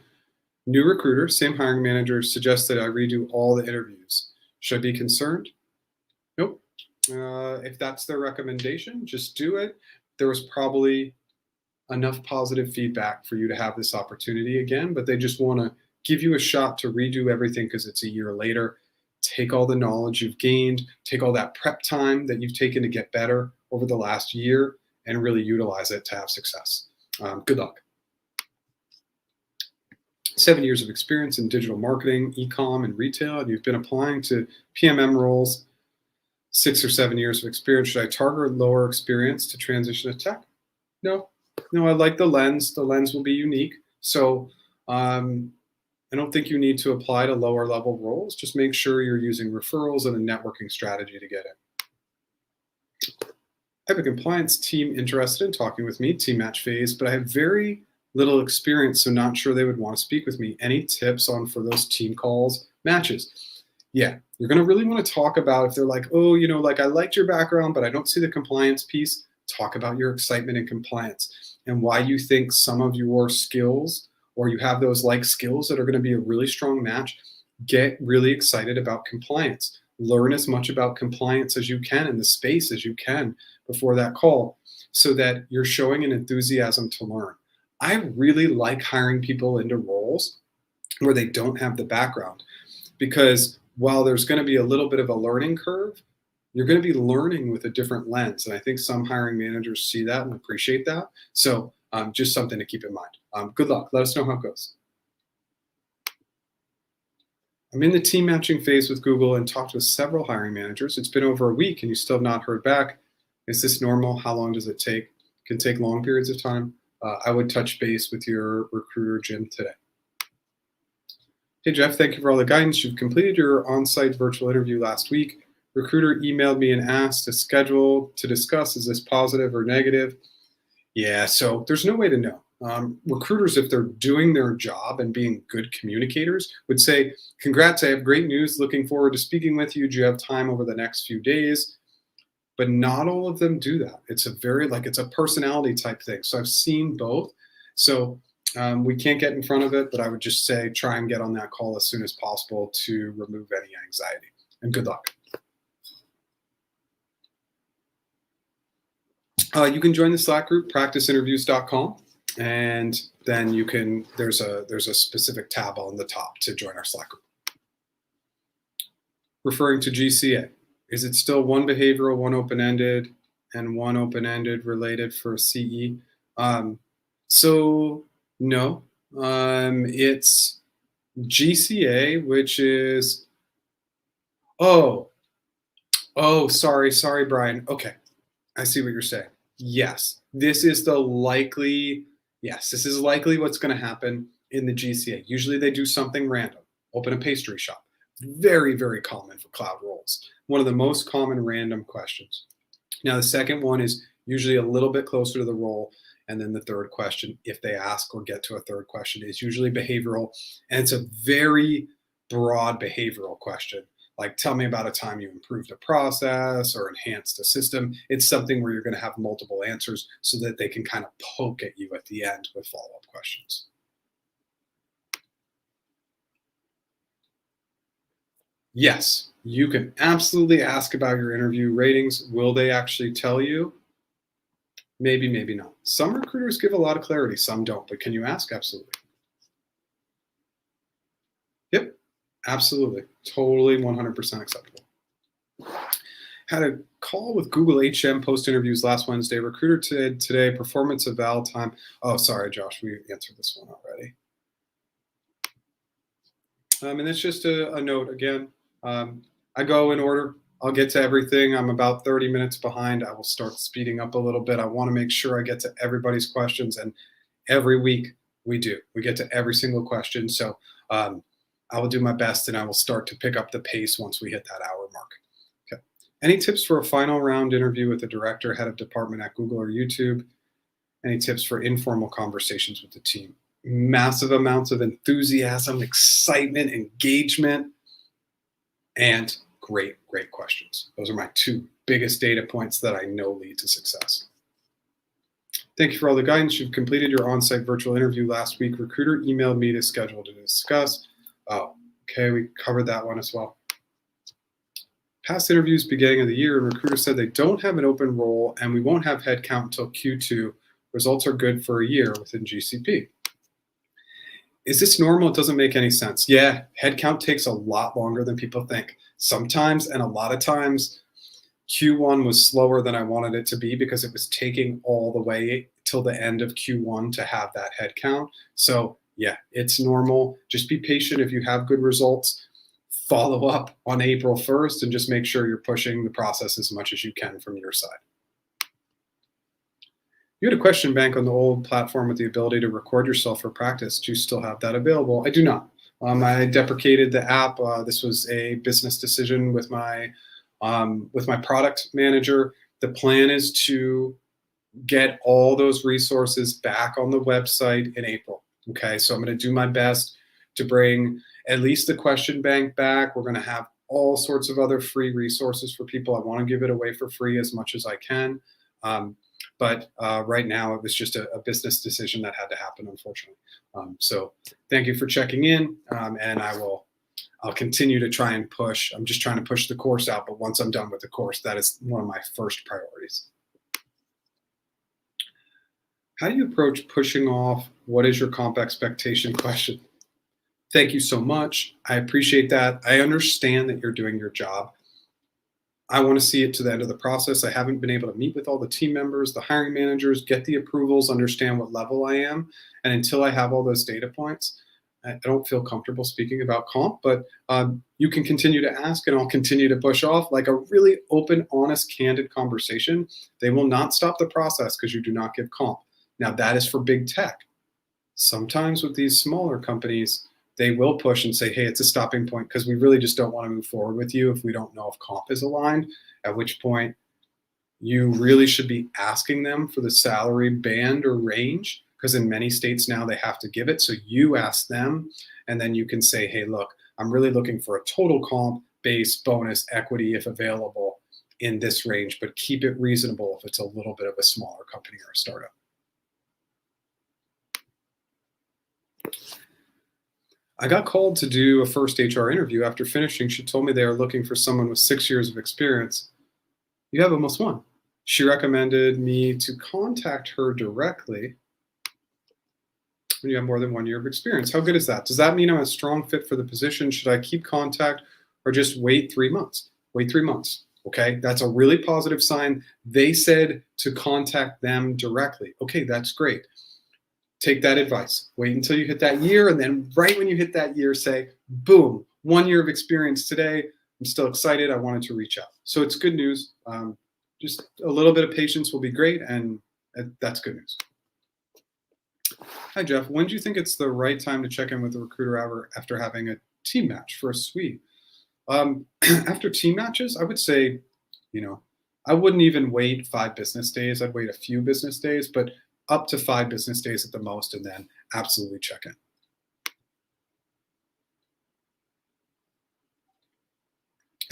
New recruiter, same hiring manager, suggested I redo all the interviews. Should I be concerned? Nope. If that's their recommendation, just do it. There was probably enough positive feedback for you to have this opportunity again, but they just want to give you a shot to redo everything because it's a year later. Take all the knowledge you've gained, take all that prep time that you've taken to get better over the last year, and really utilize it to have success. Good luck. 7 years of experience in digital marketing, e-com, and retail, and you've been applying to PMM roles. 6 or 7 years of experience. Should I target lower experience to transition to tech? No, I like the lens. The lens will be unique. So I don't think you need to apply to lower level roles. Just make sure you're using referrals and a networking strategy to get in. I have a compliance team interested in talking with me, team match phase, but I have very little experience, so not sure they would want to speak with me. Any tips on for those team calls matches? Yeah, you're going to really want to talk about if they're like, oh, like I liked your background, but I don't see the compliance piece. Talk about your excitement in compliance and why you think some of your skills or you have those like skills that are going to be a really strong match. Get really excited about compliance. Learn as much about compliance as you can in the space as you can before that call so that you're showing an enthusiasm to learn. I really like hiring people into roles where they don't have the background because while there's going to be a little bit of a learning curve, you're going to be learning with a different lens. And I think some hiring managers see that and appreciate that. So just something to keep in mind. Good luck. Let us know how it goes. I'm in the team matching phase with Google and talked with several hiring managers. It's been over a week and you still have not heard back. Is this normal? How long does it take? It can take long periods of time. I would touch base with your recruiter, Jim, today. Hey, Jeff, thank you for all the guidance. You've completed your on-site virtual interview last week. Recruiter emailed me and asked to schedule to discuss, is this positive or negative? Yeah, so there's no way to know. Recruiters, if they're doing their job and being good communicators, would say, congrats, I have great news. Looking forward to speaking with you. Do you have time over the next few days? But not all of them do that. It's it's a personality type thing. So I've seen both. So we can't get in front of it, but I would just say try and get on that call as soon as possible to remove any anxiety. And good luck. You can join the Slack group, practiceinterviews.com, and then you can. There's a specific tab on the top to join our Slack group. Referring to GCA, is it still one behavioral, one open-ended, and one open-ended related for CE? So no, it's GCA, which is sorry, Brian. Okay, I see what you're saying. Yes, this is likely what's going to happen in the GCA. Usually they do something random, open a pastry shop. Very, very common for cloud roles. One of the most common random questions. Now, the second one is usually a little bit closer to the role. And then the third question, if they ask or get to a third question, is usually behavioral. And it's a very broad behavioral question. Like, tell me about a time you improved a process or enhanced a system. It's something where you're going to have multiple answers so that they can kind of poke at you at the end with follow-up questions. Yes, you can absolutely ask about your interview ratings. Will they actually tell you? Maybe, maybe not. Some recruiters give a lot of clarity, some don't, but can you ask? Absolutely. Yep, Absolutely. Totally 100% acceptable. Had a call with Google HM post interviews last Wednesday. Recruiter today, performance eval time. Oh, sorry, Josh, we answered this one already. And it's just a note again. I go in order. I'll get to everything. I'm about 30 minutes behind. I will start speeding up a little bit. I want to make sure I get to everybody's questions. And every week we do. We get to every single question. So I will do my best and I will start to pick up the pace once we hit that hour mark. Okay. Any tips for a final round interview with the director, head of department at Google or YouTube? Any tips for informal conversations with the team? Massive amounts of enthusiasm, excitement, engagement, and great, great questions. Those are my two biggest data points that I know lead to success. Thank you for all the guidance. You've completed your on-site virtual interview last week. Recruiter emailed me to schedule to discuss. Oh, okay, we covered that one as well. Past interviews beginning of the year, and recruiter said they don't have an open role and we won't have headcount until Q2. Results are good for a year within GCP. Is this normal? It doesn't make any sense. Yeah, headcount takes a lot longer than people think. Sometimes, and a lot of times, Q1 was slower than I wanted it to be because it was taking all the way till the end of Q1 to have that headcount. So yeah, it's normal. Just be patient. If you have good results, follow up on April 1st and just make sure you're pushing the process as much as you can from your side. You had a question bank on the old platform with the ability to record yourself for practice. Do you still have that available? I do not. I deprecated the app. This was a business decision with my product manager. The plan is to get all those resources back on the website in April. Okay, so I'm going to do my best to bring at least the question bank back. We're going to have all sorts of other free resources for people. I want to give it away for free as much as I can. But right now, it was just a business decision that had to happen, unfortunately. So thank you for checking in, and I'll continue to try and push. I'm just trying to push the course out, but once I'm done with the course, that is one of my first priorities. How do you approach pushing off what is your comp expectation question? Thank you so much. I appreciate that. I understand that you're doing your job. I want to see it to the end of the process. I haven't been able to meet with all the team members, the hiring managers, get the approvals, understand what level I am. And until I have all those data points, I don't feel comfortable speaking about comp, but you can continue to ask and I'll continue to push off like a really open, honest, candid conversation. They will not stop the process because you do not give comp. Now that is for big tech. Sometimes with these smaller companies, they will push and say, hey, it's a stopping point because we really just don't want to move forward with you if we don't know if comp is aligned, at which point you really should be asking them for the salary band or range, because in many states now they have to give it. So you ask them and then you can say, hey, look, I'm really looking for a total comp, base, bonus, equity if available in this range, but keep it reasonable if it's a little bit of a smaller company or a startup. I got called to do a first HR interview. After finishing, she told me they are looking for someone with 6 years of experience. You have almost one. She recommended me to contact her directly when you have more than 1 year of experience. How good is that? Does that mean I'm a strong fit for the position? Should I keep contact or just wait 3 months? Wait 3 months. Okay, that's a really positive sign. They said to contact them directly. Okay, that's great. Take that advice. Wait until you hit that year, and then right when you hit that year, say, boom, 1 year of experience today. I'm still excited. I wanted to reach out. So it's good news. Just a little bit of patience will be great, and that's good news. Hi, Jeff. When do you think it's the right time to check in with the recruiter after having a team match for a suite? After team matches, I would say, I wouldn't even wait 5 business days. I'd wait a few business days, but up to 5 business days at the most, and then absolutely check in.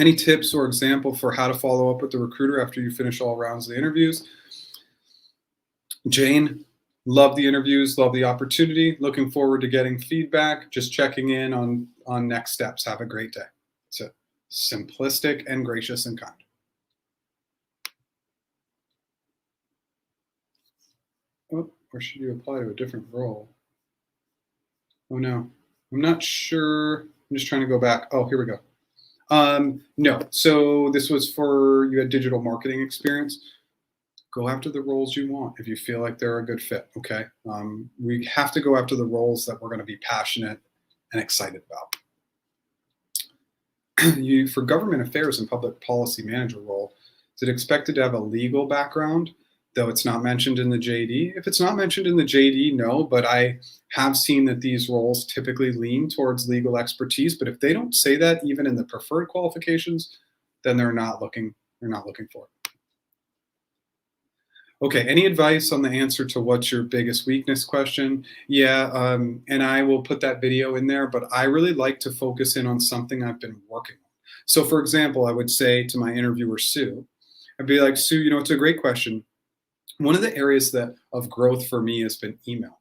Any tips or example for how to follow up with the recruiter after you finish all rounds of the interviews? Jane, love the interviews, love the opportunity. Looking forward to getting feedback. Just checking in on next steps. Have a great day. So simplistic and gracious and kind. Oh, or should you apply to a different role? Oh no, I'm not sure I'm just trying to go back. Oh, here we go. No. So this was for you had digital marketing experience. Go after the roles you want if you feel like they're a good fit. Okay. We have to go after the roles that we're going to be passionate and excited about. You for government affairs and public policy manager role, is it expected to have a legal background, though it's not mentioned in the JD? If it's not mentioned in the JD, no, but I have seen that these roles typically lean towards legal expertise. But if they don't say that even in the preferred qualifications, then they're not looking for it. Okay, any advice on the answer to what's your biggest weakness question? Yeah, and I will put that video in there, but I really like to focus in on something I've been working on. So, for example, I would say to my interviewer, Sue, I'd be like, Sue, it's a great question. One of the areas that of growth for me has been email.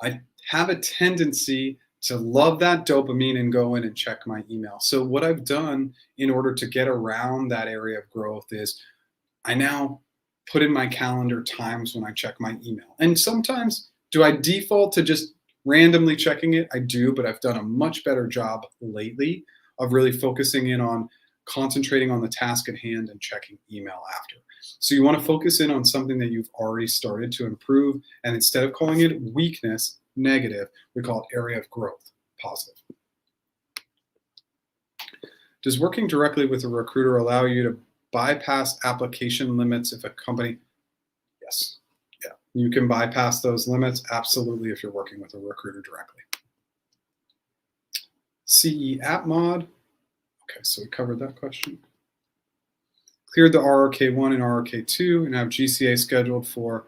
I have a tendency to love that dopamine and go in and check my email. So, what I've done in order to get around that area of growth is I now put in my calendar times when I check my email. And sometimes, do I default to just randomly checking it? I do, but I've done a much better job lately of really focusing in on concentrating on the task at hand and checking email after. So you want to focus in on something that you've already started to improve. And instead of calling it weakness, negative, we call it area of growth, positive. Does working directly with a recruiter allow you to bypass application limits if a company? Yes. Yeah. You can bypass those limits absolutely if you're working with a recruiter directly. CE app mod. Okay, so we covered that question. Cleared the RRK1 and RRK2 and have GCA scheduled for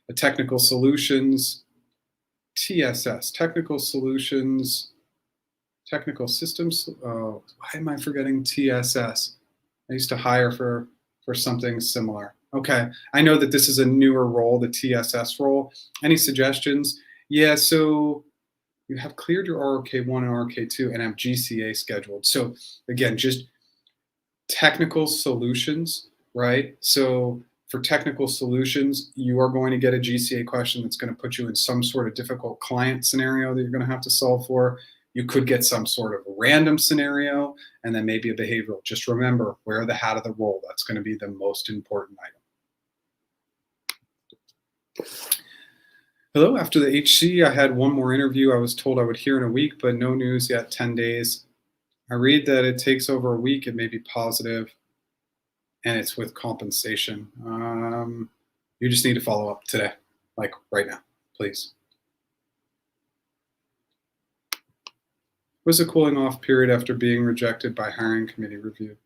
a technical solutions TSS, technical solutions, technical systems. Oh, why am I forgetting TSS? I used to hire for something similar. Okay, I know that this is a newer role, the TSS role. Any suggestions? Yeah, so you have cleared your RRK1 and RRK2 and have GCA scheduled. So again, just technical solutions, right? So for technical solutions, you are going to get a GCA question that's going to put you in some sort of difficult client scenario that you're going to have to solve for. You could get some sort of random scenario and then maybe a behavioral. Just remember, wear the hat of the role. That's going to be the most important item. Hello, after the HC, I had one more interview. I was told I would hear in a week, but no news yet, 10 days. I read that it takes over a week. It may be positive, and it's with compensation. You just need to follow up today, like right now, please. Was a cooling off period after being rejected by hiring committee review?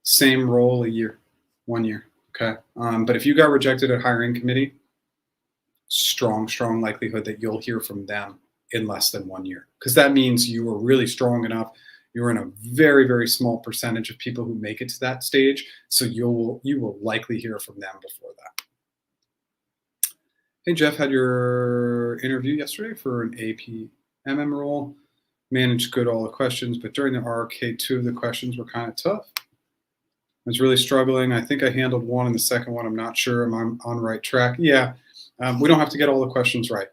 Same role, a year, 1 year, okay? But if you got rejected at hiring committee, strong likelihood that you'll hear from them in less than 1 year, because that means you were really strong enough. You're in a very, very small percentage of people who make it to that stage, so you will likely hear from them before that. Hey, Jeff, had your interview yesterday for an APMM role. Managed good all the questions, but during the RK, 2 of the questions were kind of tough. I was really struggling. I think I handled one, and the second one, I'm not sure. Am I on the right track? Yeah, we don't have to get all the questions right?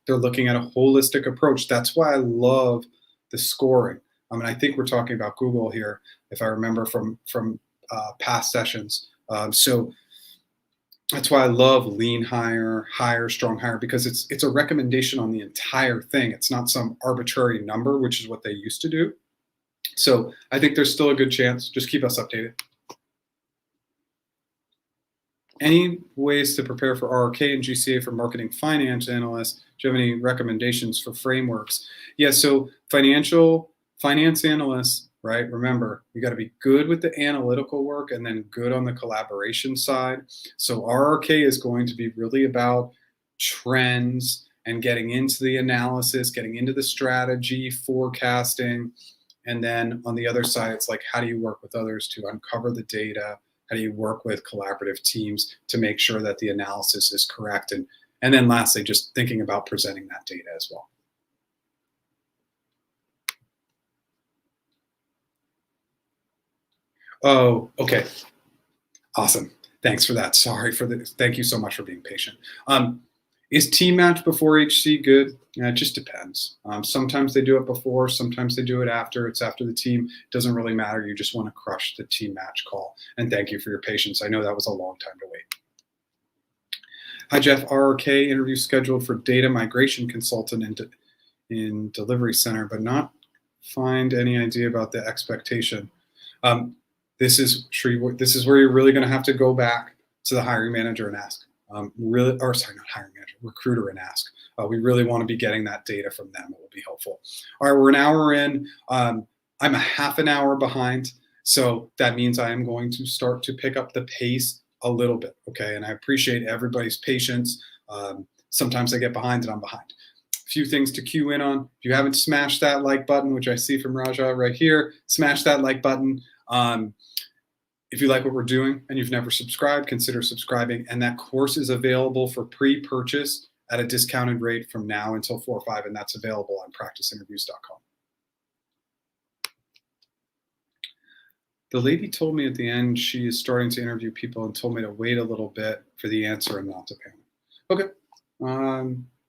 They're looking at a holistic approach. That's why I love the scoring. I think we're talking about Google here, if I remember from past sessions. So that's why I love lean hire, strong hire, because it's a recommendation on the entire thing. It's not some arbitrary number, which is what they used to do. So I think there's still a good chance. Just keep us updated. Any ways to prepare for RRK and GCA for marketing finance analysts? Do you have any recommendations for frameworks? Yeah, so finance analysts, right? Remember, you got to be good with the analytical work and then good on the collaboration side. So RRK is going to be really about trends and getting into the analysis, getting into the strategy, forecasting. And then on the other side, it's like, how do you work with others to uncover the data? How do you work with collaborative teams to make sure that the analysis is correct? And then lastly, just thinking about presenting that data as well. Oh, okay. Awesome. Thanks for that. Sorry for the, thank you so much for being patient. Is team match before HC good? Yeah, it just depends. Sometimes they do it before, sometimes they do it after. It's after the team. It doesn't really matter. You just want to crush the team match call. And thank you for your patience. I know that was a long time to wait. Hi, Jeff. RRK interview scheduled for data migration consultant in delivery center, but not find any idea about the expectation. This is where you're really going to have to go back to the hiring manager and ask. Not hiring manager, recruiter, and ask. We really want to be getting that data from them. It will be helpful. All right, we're an hour in. I'm a half an hour behind, so that means I am going to start to pick up the pace a little bit, okay? And I appreciate everybody's patience. Sometimes I get behind and I'm behind. A few things to cue in on. If you haven't smashed that like button, which I see from Raja right here, smash that like button. If you like what we're doing and you've never subscribed, consider subscribing. And that course is available for pre-purchase at a discounted rate from now until 4/5, and that's available on practiceinterviews.com. The lady told me at the end she is starting to interview people and told me to wait a little bit for the answer and not to panic. Okay,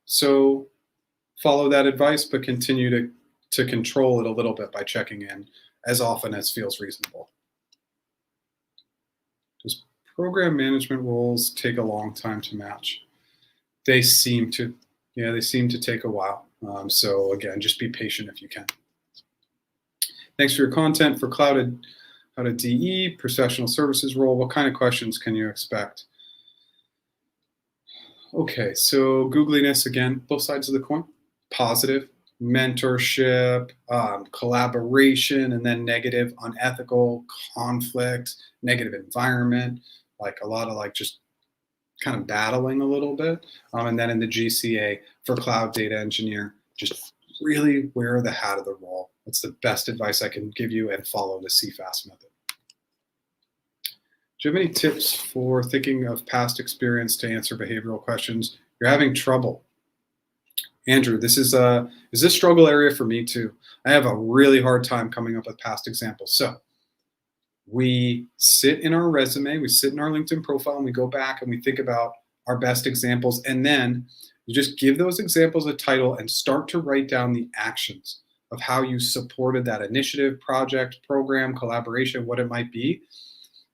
so follow that advice, but continue to control it a little bit by checking in as often as feels reasonable. Does program management roles take a long time to match? They seem to. Yeah, they seem to take a while. So again, just be patient if you can. Thanks for your content for Cloud DE, professional services role. What kind of questions can you expect? Okay, so googliness again, both sides of the coin. Positive, mentorship, collaboration, and then negative, unethical, conflict, negative environment, like a lot of like just kind of battling a little bit. And then in the GCA for cloud data engineer, just really wear the hat of the role. That's the best advice I can give you, and follow the CFAS method. Do you have any tips for thinking of past experience to answer behavioral questions? You're having trouble. Andrew, this is this struggle area for me too. I have a really hard time coming up with past examples. So we sit in our resume, we sit in our LinkedIn profile, and we go back and we think about our best examples. And then you just give those examples a title and start to write down the actions of how you supported that initiative, project, program, collaboration, what it might be.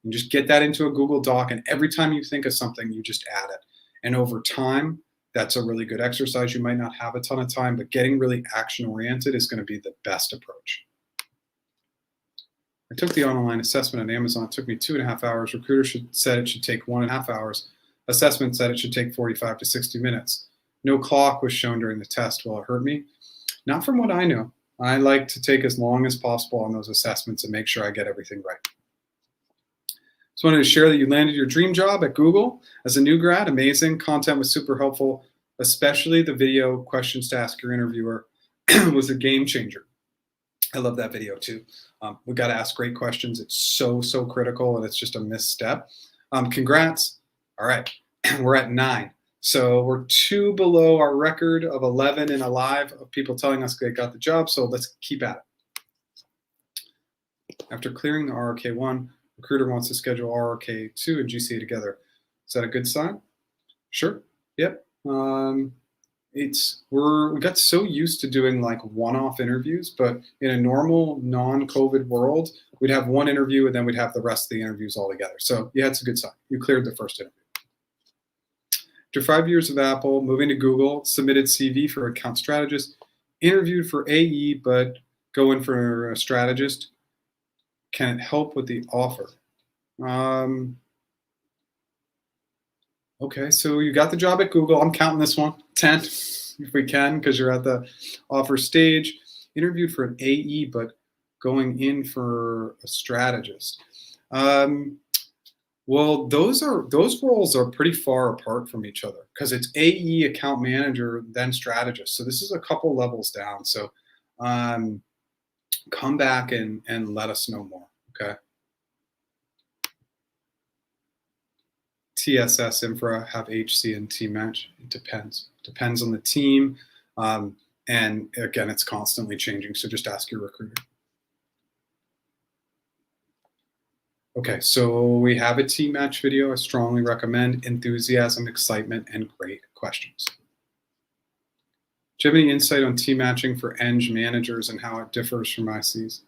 And just get that into a Google Doc. And every time you think of something, you just add it. And over time, that's a really good exercise. You might not have a ton of time, but getting really action-oriented is going to be the best approach. I took the online assessment on Amazon. It took me 2.5 hours. Recruiter said it should take 1.5 hours. Assessment said it should take 45 to 60 minutes. No clock was shown during the test. Will it hurt me? Not from what I know. I like to take as long as possible on those assessments and make sure I get everything right. Just wanted to share that you landed your dream job at Google as a new grad. Amazing. Content was super helpful, especially the video questions to ask your interviewer was a game changer. I love that video too. We got to ask great questions. It's so critical, and it's just a misstep. Congrats. All right, we're at 9. So we're 2 below our record of 11 and alive of people telling us they got the job. So let's keep at it. After clearing the RRK1, recruiter wants to schedule RRK2 and GCA together. Is that a good sign? Sure. Yep. We got so used to doing like one-off interviews, but in a normal non-COVID world, we'd have one interview and then we'd have the rest of the interviews all together. So yeah, it's a good sign. You cleared the first interview. After 5 years of Apple, moving to Google, submitted CV for account strategist, interviewed for AE, but go in for a strategist. Can it help with the offer? Okay, so you got the job at Google. I'm counting this one, 10, if we can, because you're at the offer stage. Interviewed for an AE, but going in for a strategist. Well, those roles are pretty far apart from each other because it's AE, account manager, then strategist. So this is a couple levels down. So come back and let us know more, okay? TSS infra have HC and team match. It depends. Depends on the team. And again, it's constantly changing. So just ask your recruiter. Okay, so we have a team match video. I strongly recommend enthusiasm, excitement, and great questions. Do you have any insight on team matching for Eng managers and how it differs from ICs?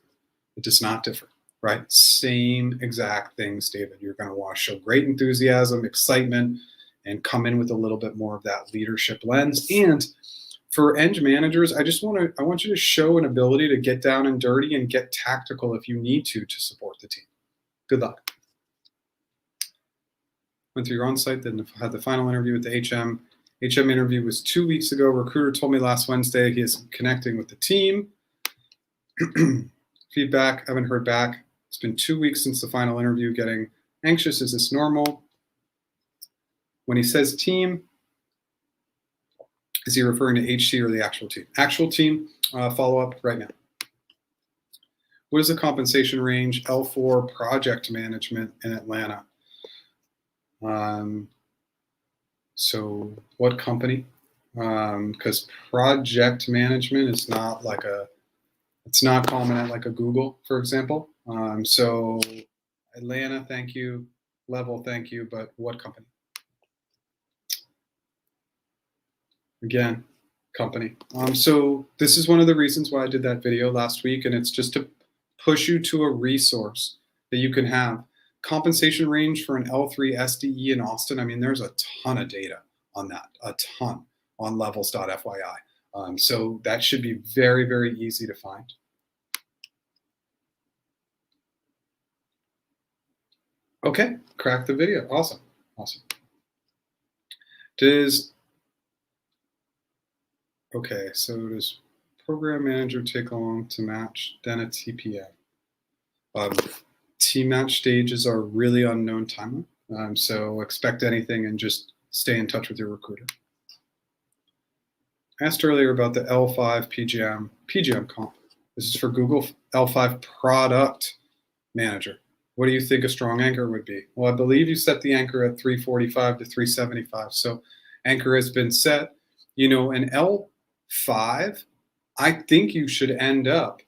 It does not differ, right? Same exact things, David. You're going to want to show great enthusiasm, excitement, and come in with a little bit more of that leadership lens. And for Eng managers, I want you to show an ability to get down and dirty and get tactical if you need to support the team. Good luck. Went through your on-site, then had the final interview with the HM. HM interview was 2 weeks ago. Recruiter told me last Wednesday he is connecting with the team. Feedback, haven't heard back. It's been 2 weeks since the final interview. Getting anxious, is this normal? When he says team, is he referring to HC or the actual team? Actual team, follow-up right now. What is the compensation range? L4 project management in Atlanta. So what company? Because project management is not like it's not common at like a Google, for example. So Atlanta, thank you. Level, thank you. But what company? Again, company. So this is one of the reasons why I did that video last week, and it's just to push you to a resource that you can have. Compensation range for an L3 SDE in Austin. I mean, there's a ton of data on that, a ton on levels.fyi. So that should be very, very easy to find. Okay, crack the video. Awesome, awesome. Okay, so does program manager take long to match, then a TPM? Team match stages are really unknown timeline, so expect anything and just stay in touch with your recruiter. I asked earlier about the L5 PgM comp. This is for Google L5 product manager. What do you think a strong anchor would be? Well, I believe you set the anchor at 345 to 375. So anchor has been set. You know, an L5, I think you should end up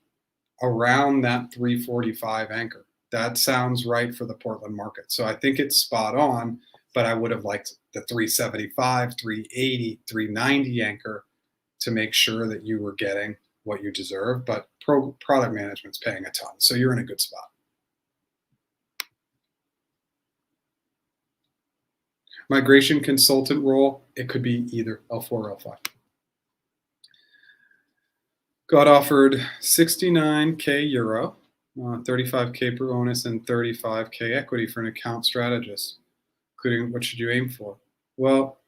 around that 345 anchor. That sounds right for the Portland market. So I think it's spot on, but I would have liked the 375, 380, 390 anchor to make sure that you were getting what you deserve. But product management's paying a ton. So you're in a good spot. Migration consultant role, it could be either L4 or L5. Got offered 69K euro, 35K per bonus, and 35K equity for an account strategist, including what should you aim for? Well,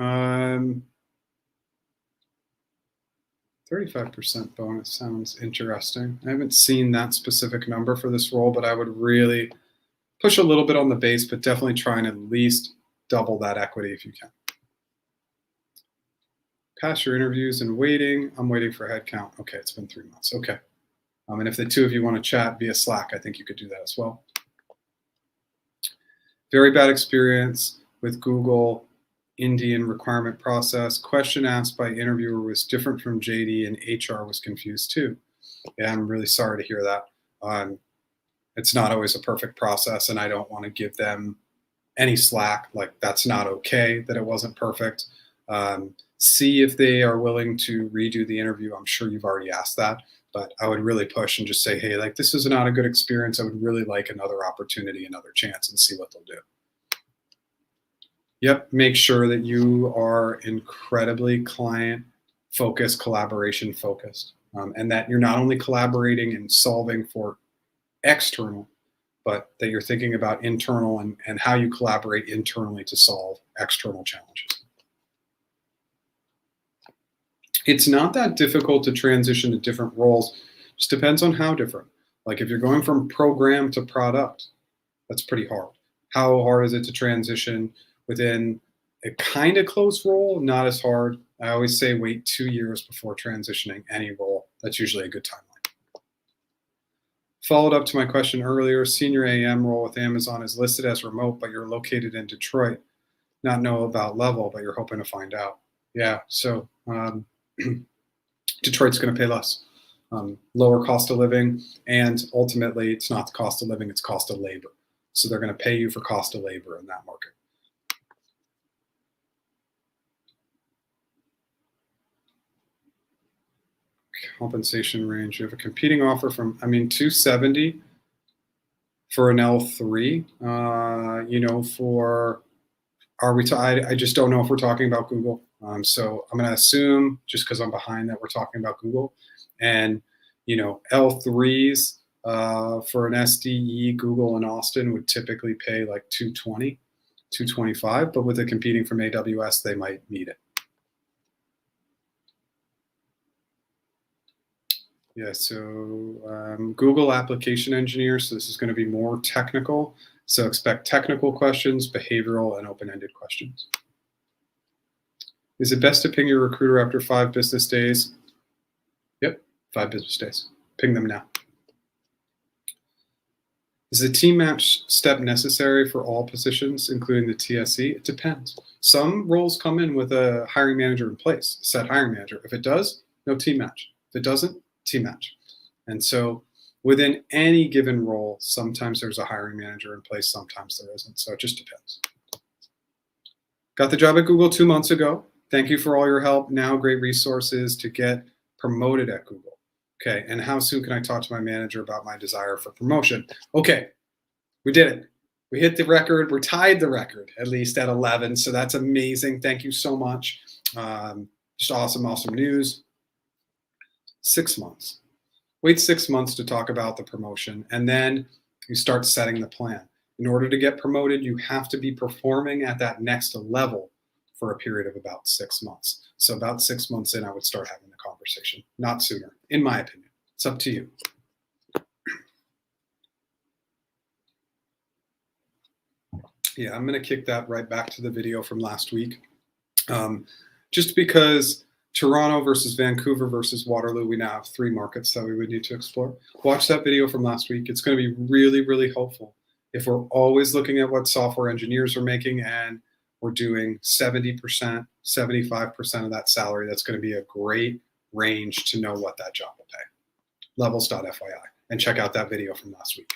35% bonus sounds interesting. I haven't seen that specific number for this role, but I would really push a little bit on the base, but definitely try and at least double that equity if you can. Pass your interviews and waiting. I'm waiting for headcount. Okay, it's been 3 months. Okay. And if the two of you want to chat via Slack, I think you could do that as well. Very bad experience with Google Indian requirement process. Question asked by interviewer was different from JD, and HR was confused too. Yeah, I'm really sorry to hear that. It's not always a perfect process, and I don't want to give them any slack. Like, that's not okay that it wasn't perfect. See if they are willing to redo the interview. I'm sure you've already asked that, but I would really push and just say, hey, like, this is not a good experience. I would really like another opportunity, another chance, and see what they'll do. Yep, make sure that you are incredibly client focused, collaboration focused, and that you're not only collaborating and solving for external, but that you're thinking about internal and how you collaborate internally to solve external challenges. It's not that difficult to transition to different roles. It just depends on how different. Like if you're going from program to product, that's pretty hard. How hard is it to transition within a kind of close role? Not as hard. I always say wait 2 years before transitioning any role. That's usually a good timeline. Followed up to my question earlier, senior AM role with Amazon is listed as remote, but you're located in Detroit. Not know about level, but you're hoping to find out. Yeah, so Detroit's going to pay less, lower cost of living, and ultimately it's not the cost of living, it's cost of labor. So they're going to pay you for cost of labor in that market. Compensation range. You have a competing offer from, 270 for an L3. I just don't know if we're talking about Google. So I'm going to assume, just because I'm behind, that we're talking about Google. And, L3s for an SDE, Google in Austin would typically pay like 220, 225, but with it competing from AWS, they might meet it. Yeah, so Google application engineer, so this is going to be more technical. So expect technical questions, behavioral, and open-ended questions. Is it best to ping your recruiter after 5 business days? Yep, 5 business days. Ping them now. Is the team match step necessary for all positions, including the TSE? It depends. Some roles come in with a hiring manager in place, set hiring manager. If it does, no team match. If it doesn't, team match. And so within any given role, sometimes there's a hiring manager in place, sometimes there isn't. So it just depends. Got the job at Google 2 months ago. Thank you for all your help. Now great resources to get promoted at Google. Okay, and how soon can I talk to my manager about my desire for promotion? Okay, we did it. We hit the record. We tied the record, at least at 11. So that's amazing. Thank you so much. Just awesome, awesome news. 6 months. Wait 6 months to talk about the promotion, and then you start setting the plan. In order to get promoted, you have to be performing at that next level for a period of about 6 months. So about 6 months in, I would start having the conversation, not sooner, in my opinion. It's up to you. Yeah, I'm going to kick that right back to the video from last week. Just because Toronto versus Vancouver versus Waterloo, we now have 3 markets that we would need to explore. Watch that video from last week. It's going to be really, really helpful. If we're always looking at what software engineers are making and we're doing 70%, 75% of that salary, that's going to be a great range to know what that job will pay. Levels.fyi. And check out that video from last week.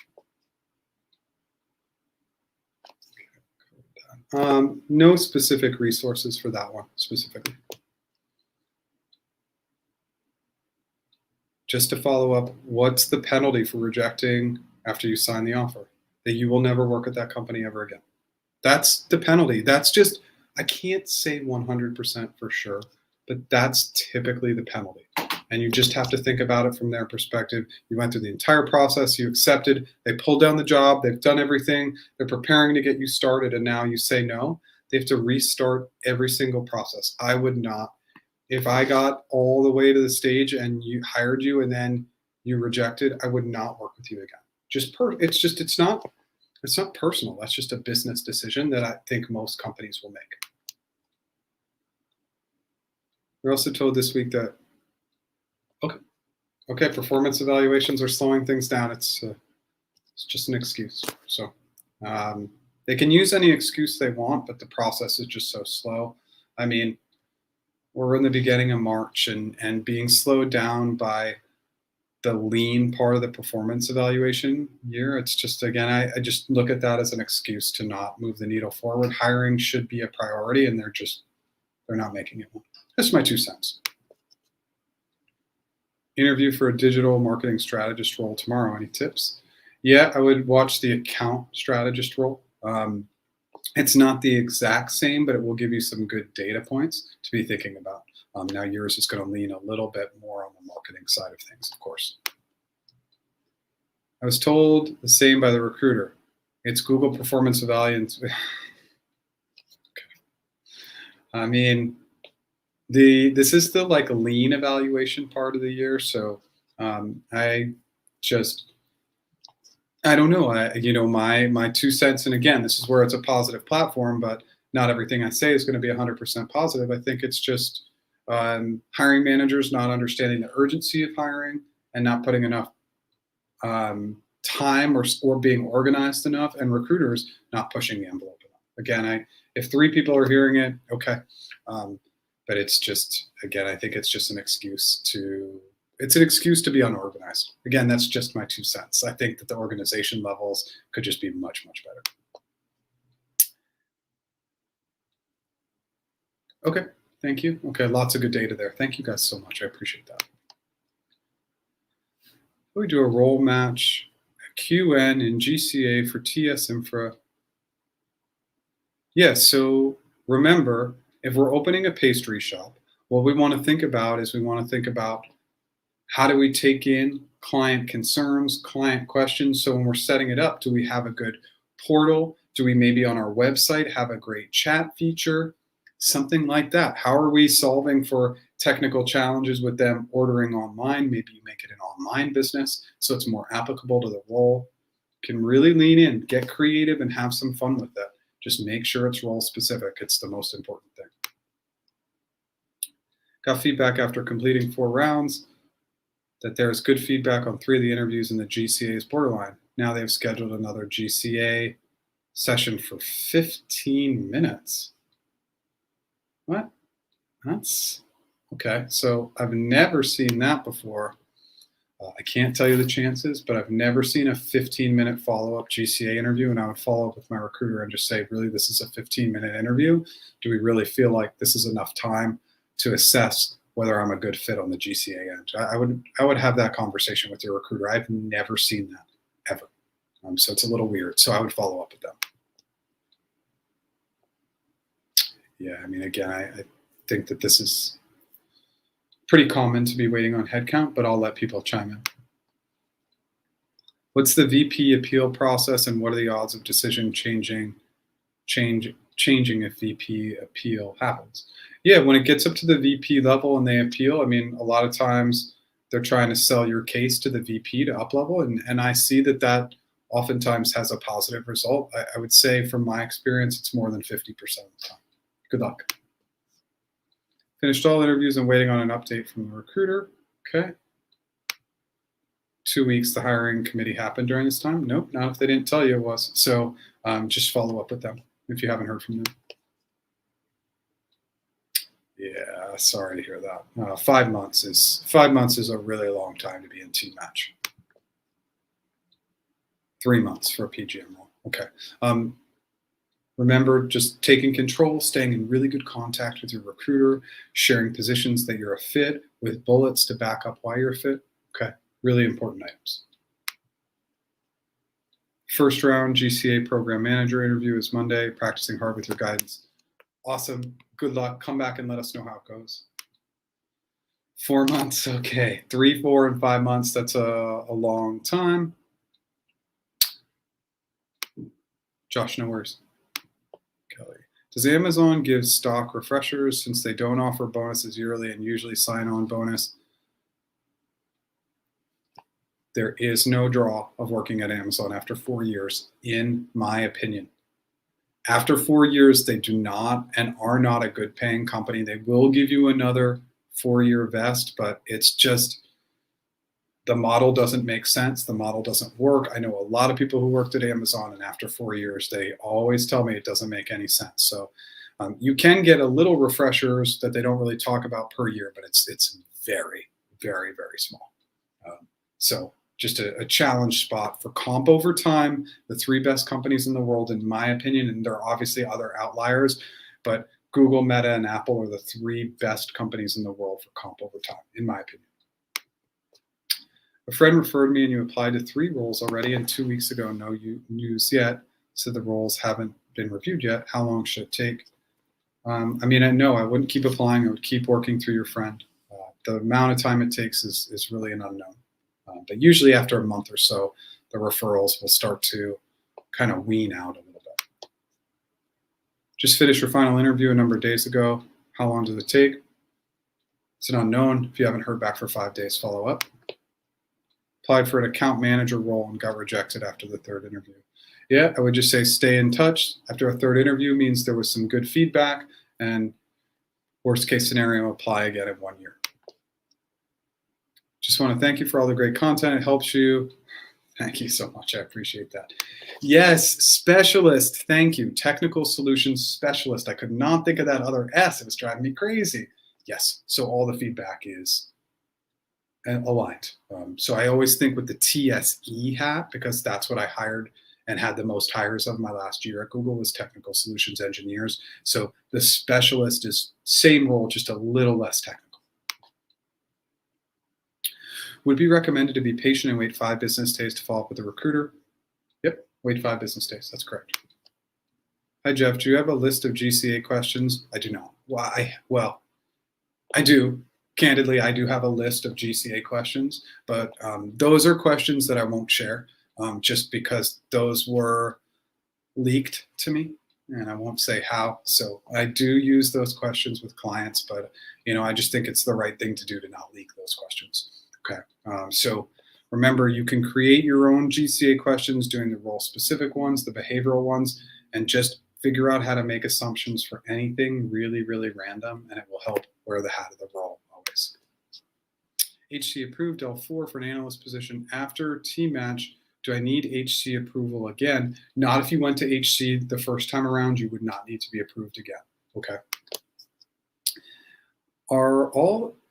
No specific resources for that one specifically. Just to follow up, what's the penalty for rejecting after you sign the offer? That you will never work at that company ever again. That's the penalty. That's just, I can't say 100% for sure, but that's typically the penalty. And you just have to think about it from their perspective. You went through the entire process, you accepted, they pulled down the job, they've done everything, they're preparing to get you started, and now you say no. They have to restart every single process. I would not. If I got all the way to the stage and you hired you and then you rejected, I would not work with you again. It's not personal. That's just a business decision that I think most companies will make. We're also told this week that okay, performance evaluations are slowing things down. It's just an excuse. So they can use any excuse they want, but the process is just so slow. I mean, we're in the beginning of March and being slowed down by the lean part of the performance evaluation year. It's just, again, I just look at that as an excuse to not move the needle forward. Hiring should be a priority, and they're not making it one. That's my 2 cents. Interview for a digital marketing strategist role tomorrow. Any tips? Yeah, I would watch the account strategist role. It's not the exact same, but it will give you some good data points to be thinking about. Now yours is going to lean a little bit more on the marketing side of things, of course. I was told the same by the recruiter. It's Google performance evaluation. Okay. I mean, this is the lean evaluation part of the year. So I don't know. My 2 cents, and again, this is where it's a positive platform, but not everything I say is going to be 100% positive. I think it's just hiring managers not understanding the urgency of hiring and not putting enough time or being organized enough, and recruiters not pushing the envelope enough. Again, if 3 people are hearing it, okay. But it's just, again, I think it's just an excuse it's an excuse to be unorganized. Again, that's just my 2 cents. I think that the organization levels could just be much, much better. Okay, thank you. Okay, lots of good data there. Thank you guys so much. I appreciate that. We do a role match, a QN in GCA for TS Infra. Yeah, so remember, if we're opening a pastry shop, what we want to think about is we want to think about how do we take in client concerns, client questions. So when we're setting it up, do we have a good portal? Do we maybe on our website have a great chat feature? Something like that. How are we solving for technical challenges with them ordering online? Maybe you make it an online business so it's more applicable to the role. You can really lean in, get creative, and have some fun with it. Just make sure it's role specific. It's the most important thing. Got feedback after completing 4 rounds that there is good feedback on 3 of the interviews in the GCA's borderline. Now they've scheduled another GCA session for 15 minutes. What? That's okay. So I've never seen that before. I can't tell you the chances, but I've never seen a 15-minute follow-up GCA interview, and I would follow up with my recruiter and just say, really, this is a 15-minute interview. Do we really feel like this is enough time to assess whether I'm a good fit on the GCA end? I would have that conversation with your recruiter. I've never seen that ever. So it's a little weird. So I would follow up with them. Yeah, I mean, again, I think that this is pretty common to be waiting on headcount, but I'll let people chime in. What's the VP appeal process, and what are the odds of decision changing if VP appeal happens? Yeah, when it gets up to the VP level and they appeal, I mean, a lot of times they're trying to sell your case to the VP to up level, and I see that oftentimes has a positive result. I would say from my experience, it's more than 50% of the time. Good luck. Finished all interviews and waiting on an update from the recruiter. Okay. 2 weeks, the hiring committee happened during this time? Nope, not if they didn't tell you it was. So just follow up with them if you haven't heard from them. Yeah, sorry to hear that. 5 months is a really long time to be in team match. 3 months for a PGM role. Okay. Remember, just taking control, staying in really good contact with your recruiter, sharing positions that you're a fit with bullets to back up why you're a fit. Okay, really important items. First round GCA program manager interview is Monday. Practicing hard with your guidance. Awesome. Good luck. Come back and let us know how it goes. 4 months. Okay. 3, 4, and 5 months. That's a long time. Josh, no worries. Kelly. Does Amazon give stock refreshers since they don't offer bonuses yearly and usually sign-on bonus? There is no draw of working at Amazon after 4 years, in my opinion. After 4 years, they do not and are not a good paying company. They will give you another 4-year vest, but it's just the model doesn't make sense. The model doesn't work. I know a lot of people who worked at Amazon, and after 4 years, they always tell me it doesn't make any sense. So you can get a little refreshers that they don't really talk about per year, but it's very, very, very small. So just a challenge spot for comp over time. The 3 best companies in the world, in my opinion, and there are obviously other outliers, but Google, Meta, and Apple are the 3 best companies in the world for comp over time, in my opinion. A friend referred me and you applied to 3 roles already, and 2 weeks ago, no news yet. So the roles haven't been reviewed yet. How long should it take? I mean, I wouldn't keep applying. I would keep working through your friend. The amount of time it takes is really an unknown. But usually after a month or so, the referrals will start to kind of wean out a little bit. Just finished your final interview a number of days ago. How long does it take? It's an unknown. If you haven't heard back for 5 days, follow up. Applied for an account manager role and got rejected after the 3rd interview. Yeah, I would just say stay in touch. After a 3rd interview means there was some good feedback, and worst case scenario, apply again in 1 year. Just want to thank you for all the great content. It helps you. Thank you so much. I appreciate that. Yes, specialist. Thank you. Technical solutions specialist. I could not think of that other S. It was driving me crazy. Yes. So all the feedback is and aligned. So I always think with the TSE hat, because that's what I hired and had the most hires of my last year at Google, was technical solutions engineers. So the specialist is same role, just a little less technical. Would it be recommended to be patient and wait 5 business days to follow up with a recruiter? Yep, wait 5 business days. That's correct. Hi, Jeff. Do you have a list of GCA questions? I do not. Why? Well, I do. Candidly, I do have a list of GCA questions, but those are questions that I won't share just because those were leaked to me, and I won't say how. So I do use those questions with clients, but I just think it's the right thing to do to not leak those questions. Okay. So remember, you can create your own GCA questions doing the role-specific ones, the behavioral ones, and just figure out how to make assumptions for anything really, really random, and it will help wear the hat of the role always. HC approved L4 for an analyst position after team match. Do I need HC approval again? Not if you went to HC the first time around, you would not need to be approved again. Okay.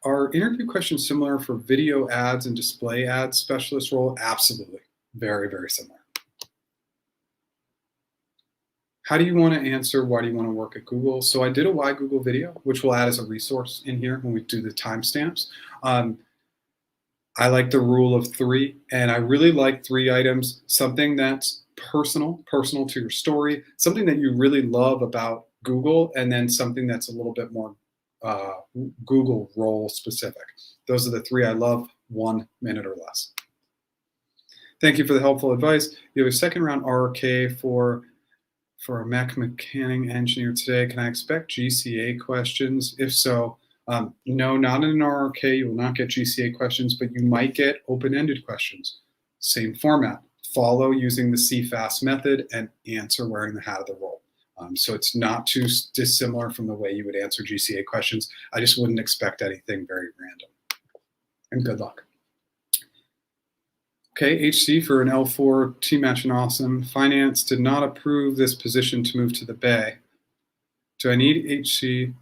Are interview questions similar for video ads and display ads specialist role? Absolutely. Very, very similar. How do you want to answer why do you want to work at Google? So I did a why Google video, which we'll add as a resource in here when we do the timestamps. I like the rule of 3, and I really like 3 items: something that's personal to your story, something that you really love about Google, and then something that's a little bit more Google role specific. Those are the 3 I love. 1 minute or less. Thank you for the helpful advice. You have a second round RRK for a mechanic engineer today. Can I expect GCA questions? If so, no, not in an RRK. You will not get GCA questions, but you might get open-ended questions. Same format. Follow using the CFAS method and answer wearing the hat of the role. So it's not too dissimilar from the way you would answer GCA questions. I just wouldn't expect anything very random. And good luck. Okay, HC for an L4 team match and awesome. Finance did not approve this position to move to the Bay. Do I need HC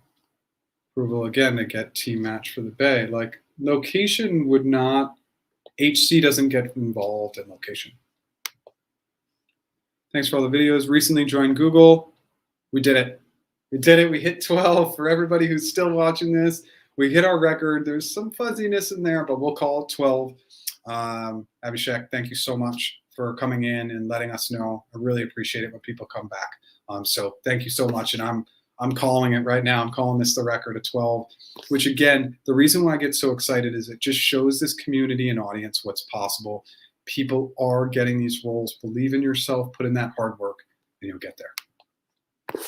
approval again to get team match for the Bay? Like, location would not, HC doesn't get involved in location. Thanks for all the videos. Recently joined Google. We did it. We did it. We hit 12 for everybody who's still watching this. We hit our record. There's some fuzziness in there, but we'll call it 12. Abhishek, thank you so much for coming in and letting us know. I really appreciate it when people come back. So thank you so much. And I'm calling it right now. I'm calling this the record of 12, which again, the reason why I get so excited is it just shows this community and audience what's possible. People are getting these roles. Believe in yourself, put in that hard work, and you'll get there.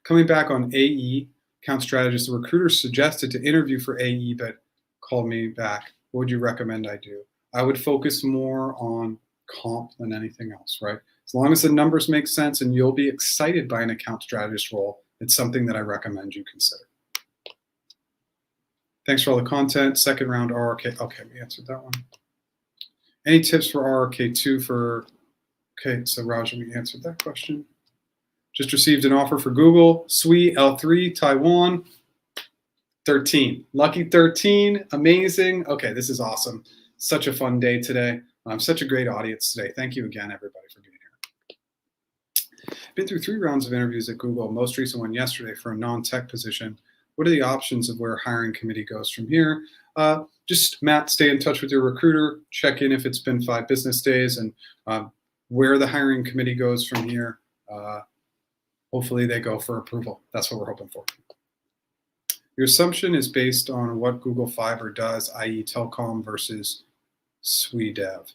Coming back on AE, account strategist, the recruiter suggested to interview for AE, but called me back. What would you recommend I do? I would focus more on comp than anything else, right? As long as the numbers make sense and you'll be excited by an account strategist role, it's something that I recommend you consider. Thanks for all the content. Second round RRK. Okay, we answered that one. Any tips for RRK2 for, okay, so Raja, we answered that question. Just received an offer for Google, SWE, L3, Taiwan, 13. Lucky 13, amazing. Okay, this is awesome. Such a fun day today. Such a great audience today. Thank you again, everybody, for being here. Been through 3 rounds of interviews at Google, most recent one yesterday for a non-tech position. What are the options of where hiring committee goes from here? Just, Matt, stay in touch with your recruiter, check in if it's been 5 business days, and where the hiring committee goes from here. Hopefully they go for approval. That's what we're hoping for. Your assumption is based on what Google Fiber does, i.e. telecom versus SWE dev.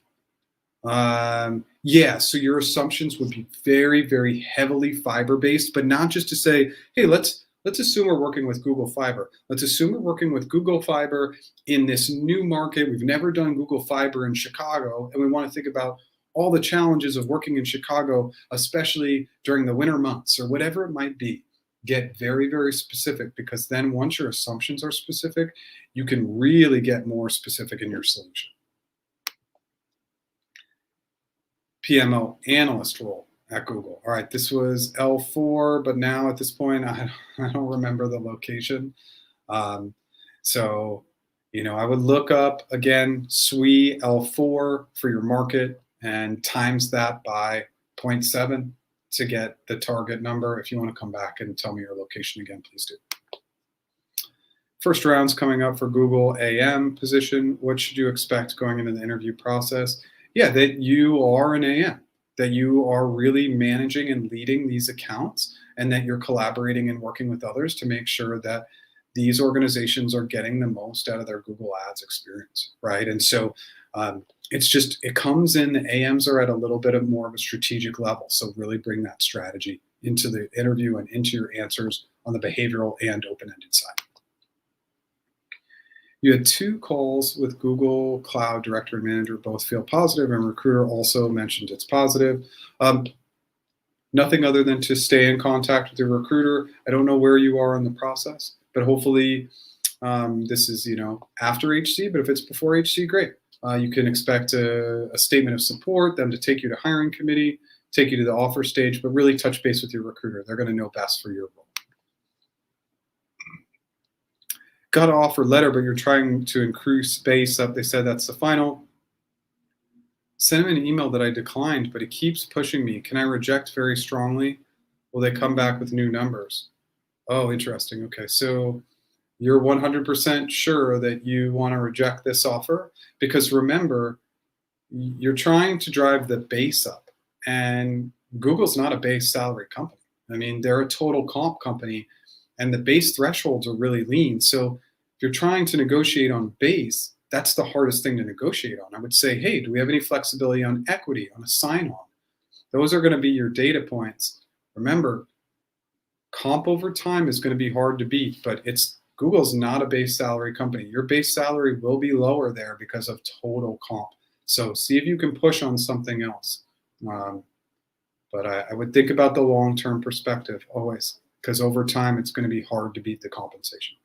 Yeah, so your assumptions would be very, very heavily fiber-based, but not just to say, hey, let's assume we're working with Google Fiber. Let's assume we're working with Google Fiber in this new market. We've never done Google Fiber in Chicago, and we want to think about all the challenges of working in Chicago, especially during the winter months or whatever it might be. Get very, very specific, because then once your assumptions are specific, you can really get more specific in your solution. PMO analyst role at Google. All right, this was L4, but now at this point, I don't remember the location. So I would look up again SWE L4 for your market and times that by zero point 0.7 to get the target number. If you want to come back and tell me your location again, please do. First round's coming up for Google AM position. What should you expect going into the interview process? Yeah, that you are an AM, that you are really managing and leading these accounts, and that you're collaborating and working with others to make sure that these organizations are getting the most out of their Google Ads experience, right? And so it comes in, the AMs are at a little bit of more of a strategic level. So really bring that strategy into the interview and into your answers on the behavioral and open-ended side. You had 2 calls with Google Cloud Director and Manager, both feel positive, and recruiter also mentioned it's positive. Nothing other than to stay in contact with your recruiter. I don't know where you are in the process, but hopefully this is after HC, but if it's before HC, great. You can expect a statement of support, them to take you to hiring committee, take you to the offer stage, but really touch base with your recruiter. They're going to know best for your role. Got an offer letter, but you're trying to increase space up. They said that's the final. Send him an email that I declined, but he keeps pushing me. Can I reject very strongly? Will they come back with new numbers? Oh, interesting. Okay, so you're 100% sure that you want to reject this offer? Because remember, you're trying to drive the base up, and Google's not a base salary company. I mean, they're a total comp company, and the base thresholds are really lean. So if you're trying to negotiate on base, that's the hardest thing to negotiate on. I would say, hey, do we have any flexibility on equity, on a sign-on? Those are going to be your data points. Remember, comp over time is going to be hard to beat, but Google's not a base salary company. Your base salary will be lower there because of total comp. So see if you can push on something else. But I would think about the long-term perspective always, because over time it's going to be hard to beat the compensation.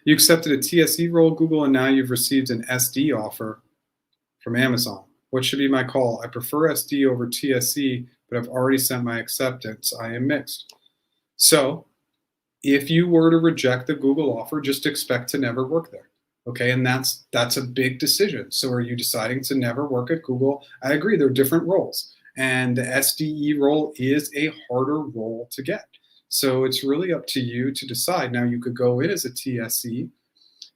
You accepted a TSE role, Google, and now you've received an SD offer from Amazon. What should be my call? I prefer SD over TSE, but I've already sent my acceptance. I am mixed. So if you were to reject the Google offer, just expect to never work there. Okay, and that's a big decision. So are you deciding to never work at Google? I agree, they're different roles. And the SDE role is a harder role to get. So it's really up to you to decide. Now you could go in as a TSE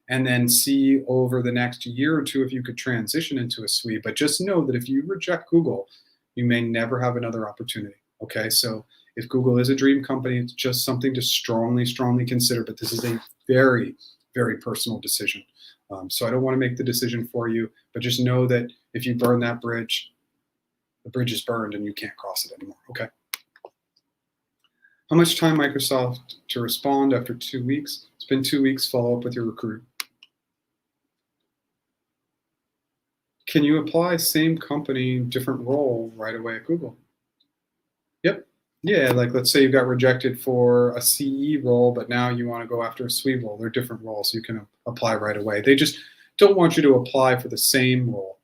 and then see over the next year or two if you could transition into a SWE. But just know that if you reject Google, you may never have another opportunity. Okay, so if Google is a dream company, it's just something to strongly, strongly consider. But this is a very, very personal decision. So I don't want to make the decision for you, but just know that if you burn that bridge, the bridge is burned and you can't cross it anymore. Okay. How much time Microsoft to respond after 2 weeks? It's been 2 weeks. Follow up with your recruiter. Can you apply same company, different role right away at Google? Yep. Yeah, like let's say you got rejected for a CE role, but now you want to go after a SWE role. They're different roles, so you can apply right away. They just don't want you to apply for the same role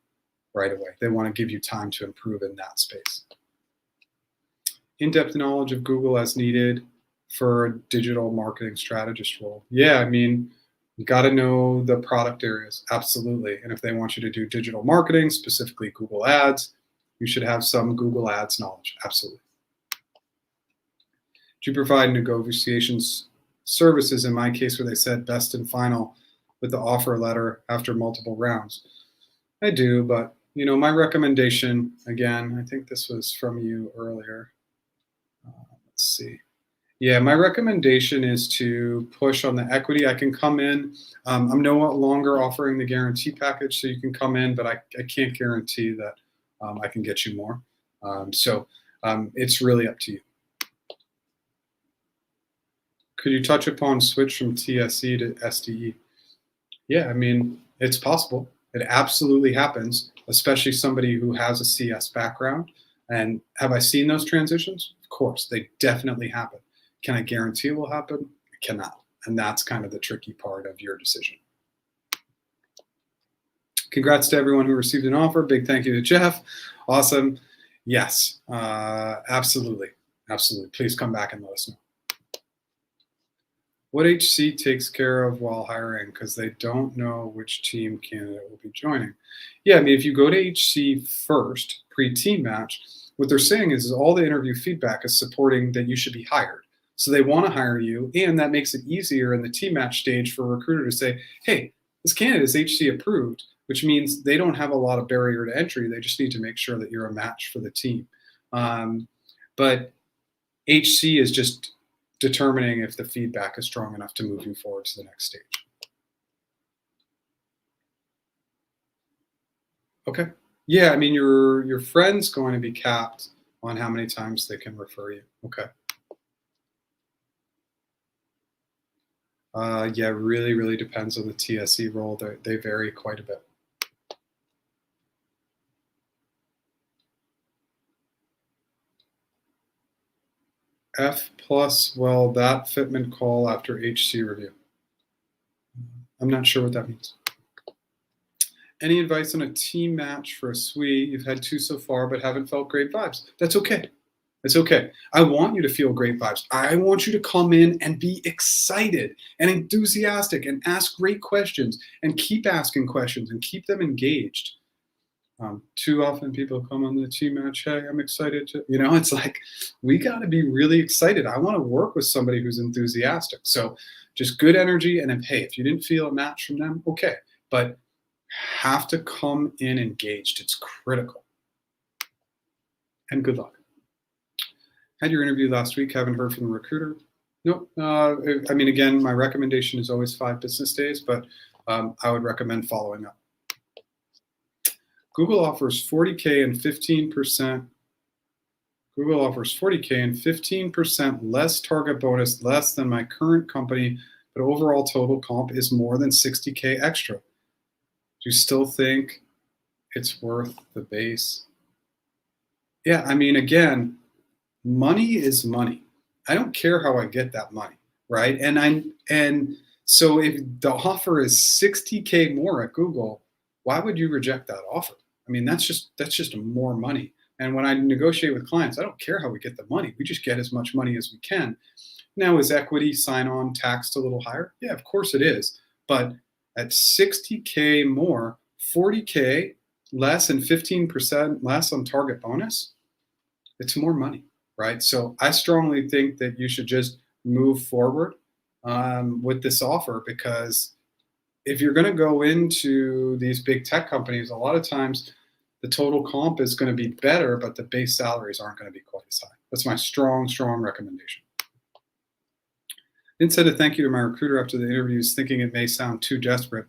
right away. They want to give you time to improve in that space. In-depth knowledge of Google as needed for a digital marketing strategist role. Yeah, I mean, you got to know the product areas, absolutely. And if they want you to do digital marketing, specifically Google Ads, you should have some Google Ads knowledge, absolutely. Do you provide negotiations services, in my case where they said best and final with the offer letter after multiple rounds? I do, but my recommendation, again, I think this was from you earlier. Let's see. Yeah, my recommendation is to push on the equity. I can come in. I'm no longer offering the guarantee package, so you can come in, but I can't guarantee that I can get you more. So it's really up to you. Could you touch upon switch from TSE to SDE? Yeah, I mean, it's possible. It absolutely happens, especially somebody who has a CS background. And have I seen those transitions? Of course, they definitely happen. Can I guarantee it will happen? I cannot. And that's kind of the tricky part of your decision. Congrats to everyone who received an offer. Big thank you to Jeff. Awesome. Yes, absolutely. Absolutely. Please come back and let us know. What HC takes care of while hiring because they don't know which team candidate will be joining? Yeah, I mean, if you go to HC first, pre-team match, what they're saying is all the interview feedback is supporting that you should be hired. So they want to hire you, and that makes it easier in the team match stage for a recruiter to say, hey, this candidate is HC approved, which means they don't have a lot of barrier to entry. They just need to make sure that you're a match for the team. But HC is just determining if the feedback is strong enough to move you forward to the next stage. Okay. Yeah, I mean your friend's going to be capped on how many times they can refer you. Okay. Yeah, really, really depends on the TSE role. They vary quite a bit. F plus, well, that fitment call after HC review. I'm not sure what that means. Any advice on a team match for a suite? You've had two so far, but haven't felt great vibes. That's okay. It's okay. I want you to feel great vibes. I want you to come in and be excited and enthusiastic and ask great questions and keep asking questions and keep them engaged. Too often people come on the team match, hey, I'm excited to, it's like, we got to be really excited. I want to work with somebody who's enthusiastic. So just good energy. And if, hey, if you didn't feel a match from them, okay. But have to come in engaged. It's critical. And good luck. Had your interview last week, haven't heard from the recruiter. Nope. I mean, again, my recommendation is always 5 business days, but I would recommend following up. Google offers 40K and 15%. Google offers 40K and 15% less target bonus, less than my current company, but overall total comp is more than 60K extra. Do you still think it's worth the base? Yeah, I mean, again, money is money. I don't care how I get that money, right? And so if the offer is 60K more at Google, why would you reject that offer? I mean, that's just more money. And when I negotiate with clients, I don't care how we get the money. We just get as much money as we can. Now, is equity sign-on taxed a little higher? Yeah, of course it is. But at 60K more, 40K less and 15% less on target bonus, it's more money, right? So I strongly think that you should just move forward with this offer, because if you're going to go into these big tech companies, a lot of times the total comp is going to be better, but the base salaries aren't going to be quite as high. That's my strong, strong recommendation. Didn't say a thank you to my recruiter after the interviews, thinking it may sound too desperate.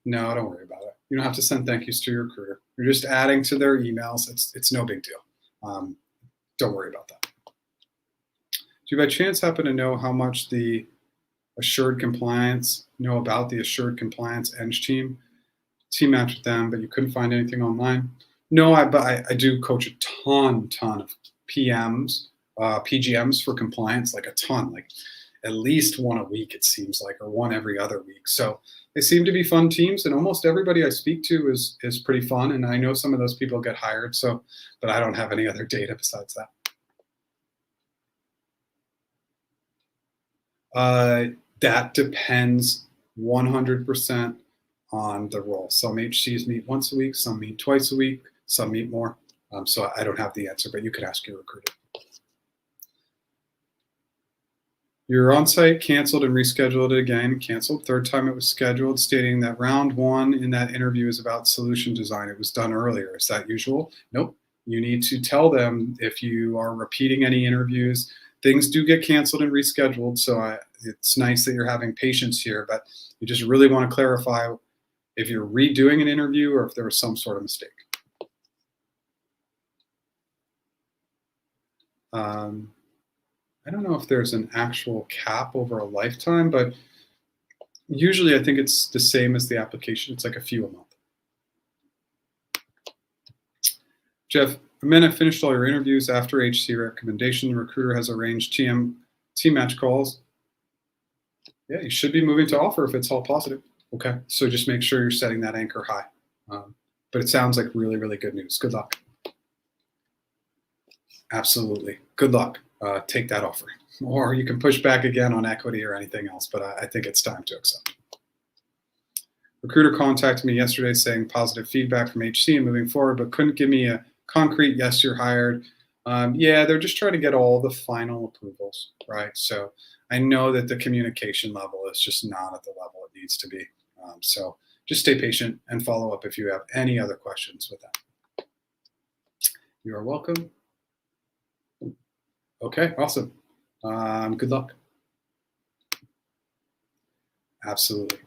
No, don't worry about it. You don't have to send thank yous to your recruiter. You're just adding to their emails. It's no big deal. Don't worry about that. Do you by chance happen to know how much the Assured Compliance know about the Assured Compliance Eng team match with them, but you couldn't find anything online? No, but I do coach a ton of PMs, PGMs for compliance, like a ton, like at least one a week, it seems like, or one every other week. So they seem to be fun teams, and almost everybody I speak to is pretty fun. And I know some of those people get hired, so, but I don't have any other data besides that. That depends 100% on the role. Some HCs meet once a week, some meet twice a week, some meet more. So I don't have the answer, but you could ask your recruiter. Your on-site canceled and rescheduled it again. Canceled. Third time it was scheduled, stating that round one in that interview is about solution design. It was done earlier. Is that usual? Nope. You need to tell them if you are repeating any interviews. Things do get canceled and rescheduled, so it's nice that you're having patience here, but you just really want to clarify if you're redoing an interview or if there was some sort of mistake. I don't know if there's an actual cap over a lifetime, but usually I think it's the same as the application. It's like a few a month. Jeff, I finished all your interviews after HC recommendation. The recruiter has arranged team match calls. Yeah, you should be moving to offer if it's all positive. Okay, so just make sure you're setting that anchor high. But it sounds like really, really good news. Good luck. Absolutely. Good luck. take that offer. Or you can push back again on equity or anything else, but I think it's time to accept. Recruiter contacted me yesterday saying positive feedback from HC and moving forward, but couldn't give me a concrete yes, you're hired. Yeah, they're just trying to get all the final approvals, right? So I know that the communication level is just not at the level it needs to be. So just stay patient and follow up if you have any other questions with that. You are welcome. Okay, awesome. Good luck. Absolutely.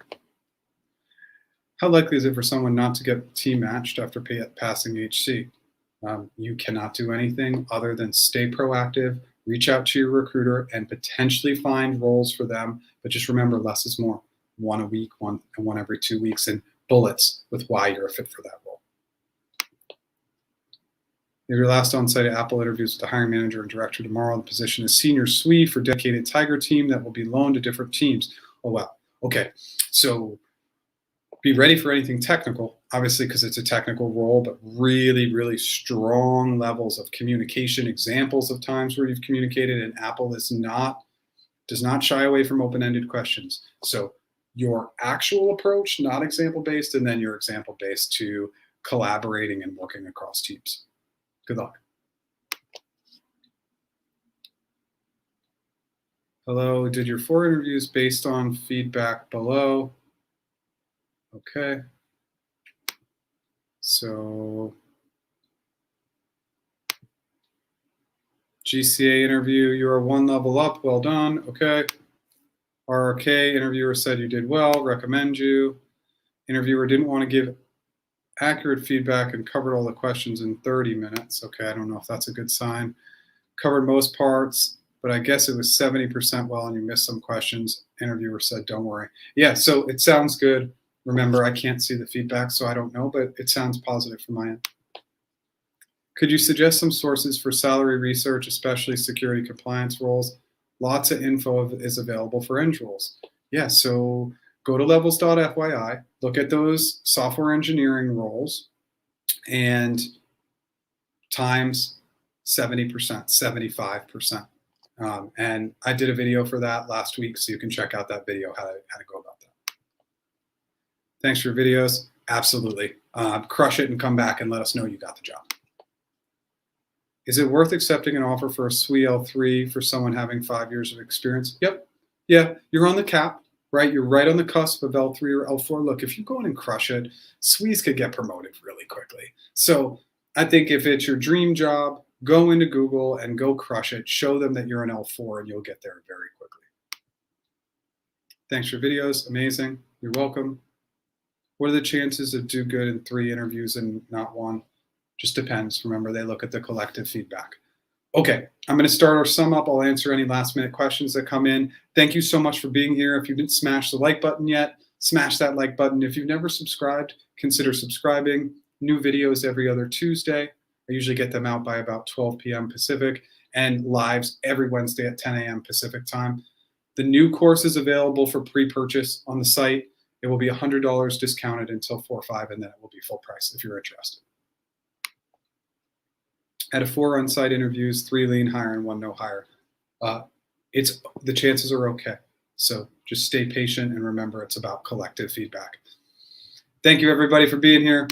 How likely is it for someone not to get team matched after passing HC? You cannot do anything other than stay proactive, reach out to your recruiter, and potentially find roles for them. But just remember, less is more. One a week, one every 2 weeks, and bullets with why you're a fit for that role. Your last on-site Apple interviews with the hiring manager and director tomorrow. The position is senior SWE for dedicated Tiger team that will be loaned to different teams. Oh, wow. Okay. So be ready for anything technical, obviously, because it's a technical role, but really, really strong levels of communication, examples of times where you've communicated, and Apple does not shy away from open-ended questions. So your actual approach, not example-based, and then your example-based to collaborating and working across teams. Good luck. Hello, did your 4 interviews based on feedback below? Okay. So GCA interview, you are 1 level up, well done, okay. RRK, interviewer said you did well, recommend you. Interviewer didn't want to give accurate feedback and covered all the questions in 30 minutes. Okay, I don't know if that's a good sign. Covered most parts, but I guess it was 70% well and you missed some questions. Interviewer said, don't worry. Yeah, so it sounds good. Remember, I can't see the feedback, so I don't know, but it sounds positive from my end. Could you suggest some sources for salary research, especially security compliance roles? Lots of info is available for Eng roles. Yeah, so go to levels.fyi, look at those software engineering roles, and times 70%, 75%. And I did a video for that last week, so you can check out that video, how to go about that. Thanks for your videos. Absolutely. Crush it and come back and let us know you got the job. Is it worth accepting an offer for a SWE L3 for someone having 5 years of experience? Yep. Yeah, you're on the cap, right? You're right on the cusp of L3 or L4. Look, if you go in and crush it, SWEs could get promoted really quickly. So I think if it's your dream job, go into Google and go crush it. Show them that you're an L4 and you'll get there very quickly. Thanks for your videos. Amazing. You're welcome. What are the chances of do good in 3 interviews and not 1? Just depends. Remember, they look at the collective feedback. Okay, I'm going to start our sum up. I'll answer any last minute questions that come in. Thank you so much for being here. If you didn't smash the like button yet, smash that like button. If you've never subscribed, consider subscribing. New videos every other Tuesday. I usually get them out by about 12 p.m. Pacific, and lives every Wednesday at 10 a.m. Pacific time. The new course is available for pre-purchase on the site. It will be $100 discounted until 4/5, and then it will be full price if you're interested. Out of 4 on-site interviews, 3 lean hire and 1 no hire. The chances are okay. So just stay patient and remember it's about collective feedback. Thank you everybody for being here.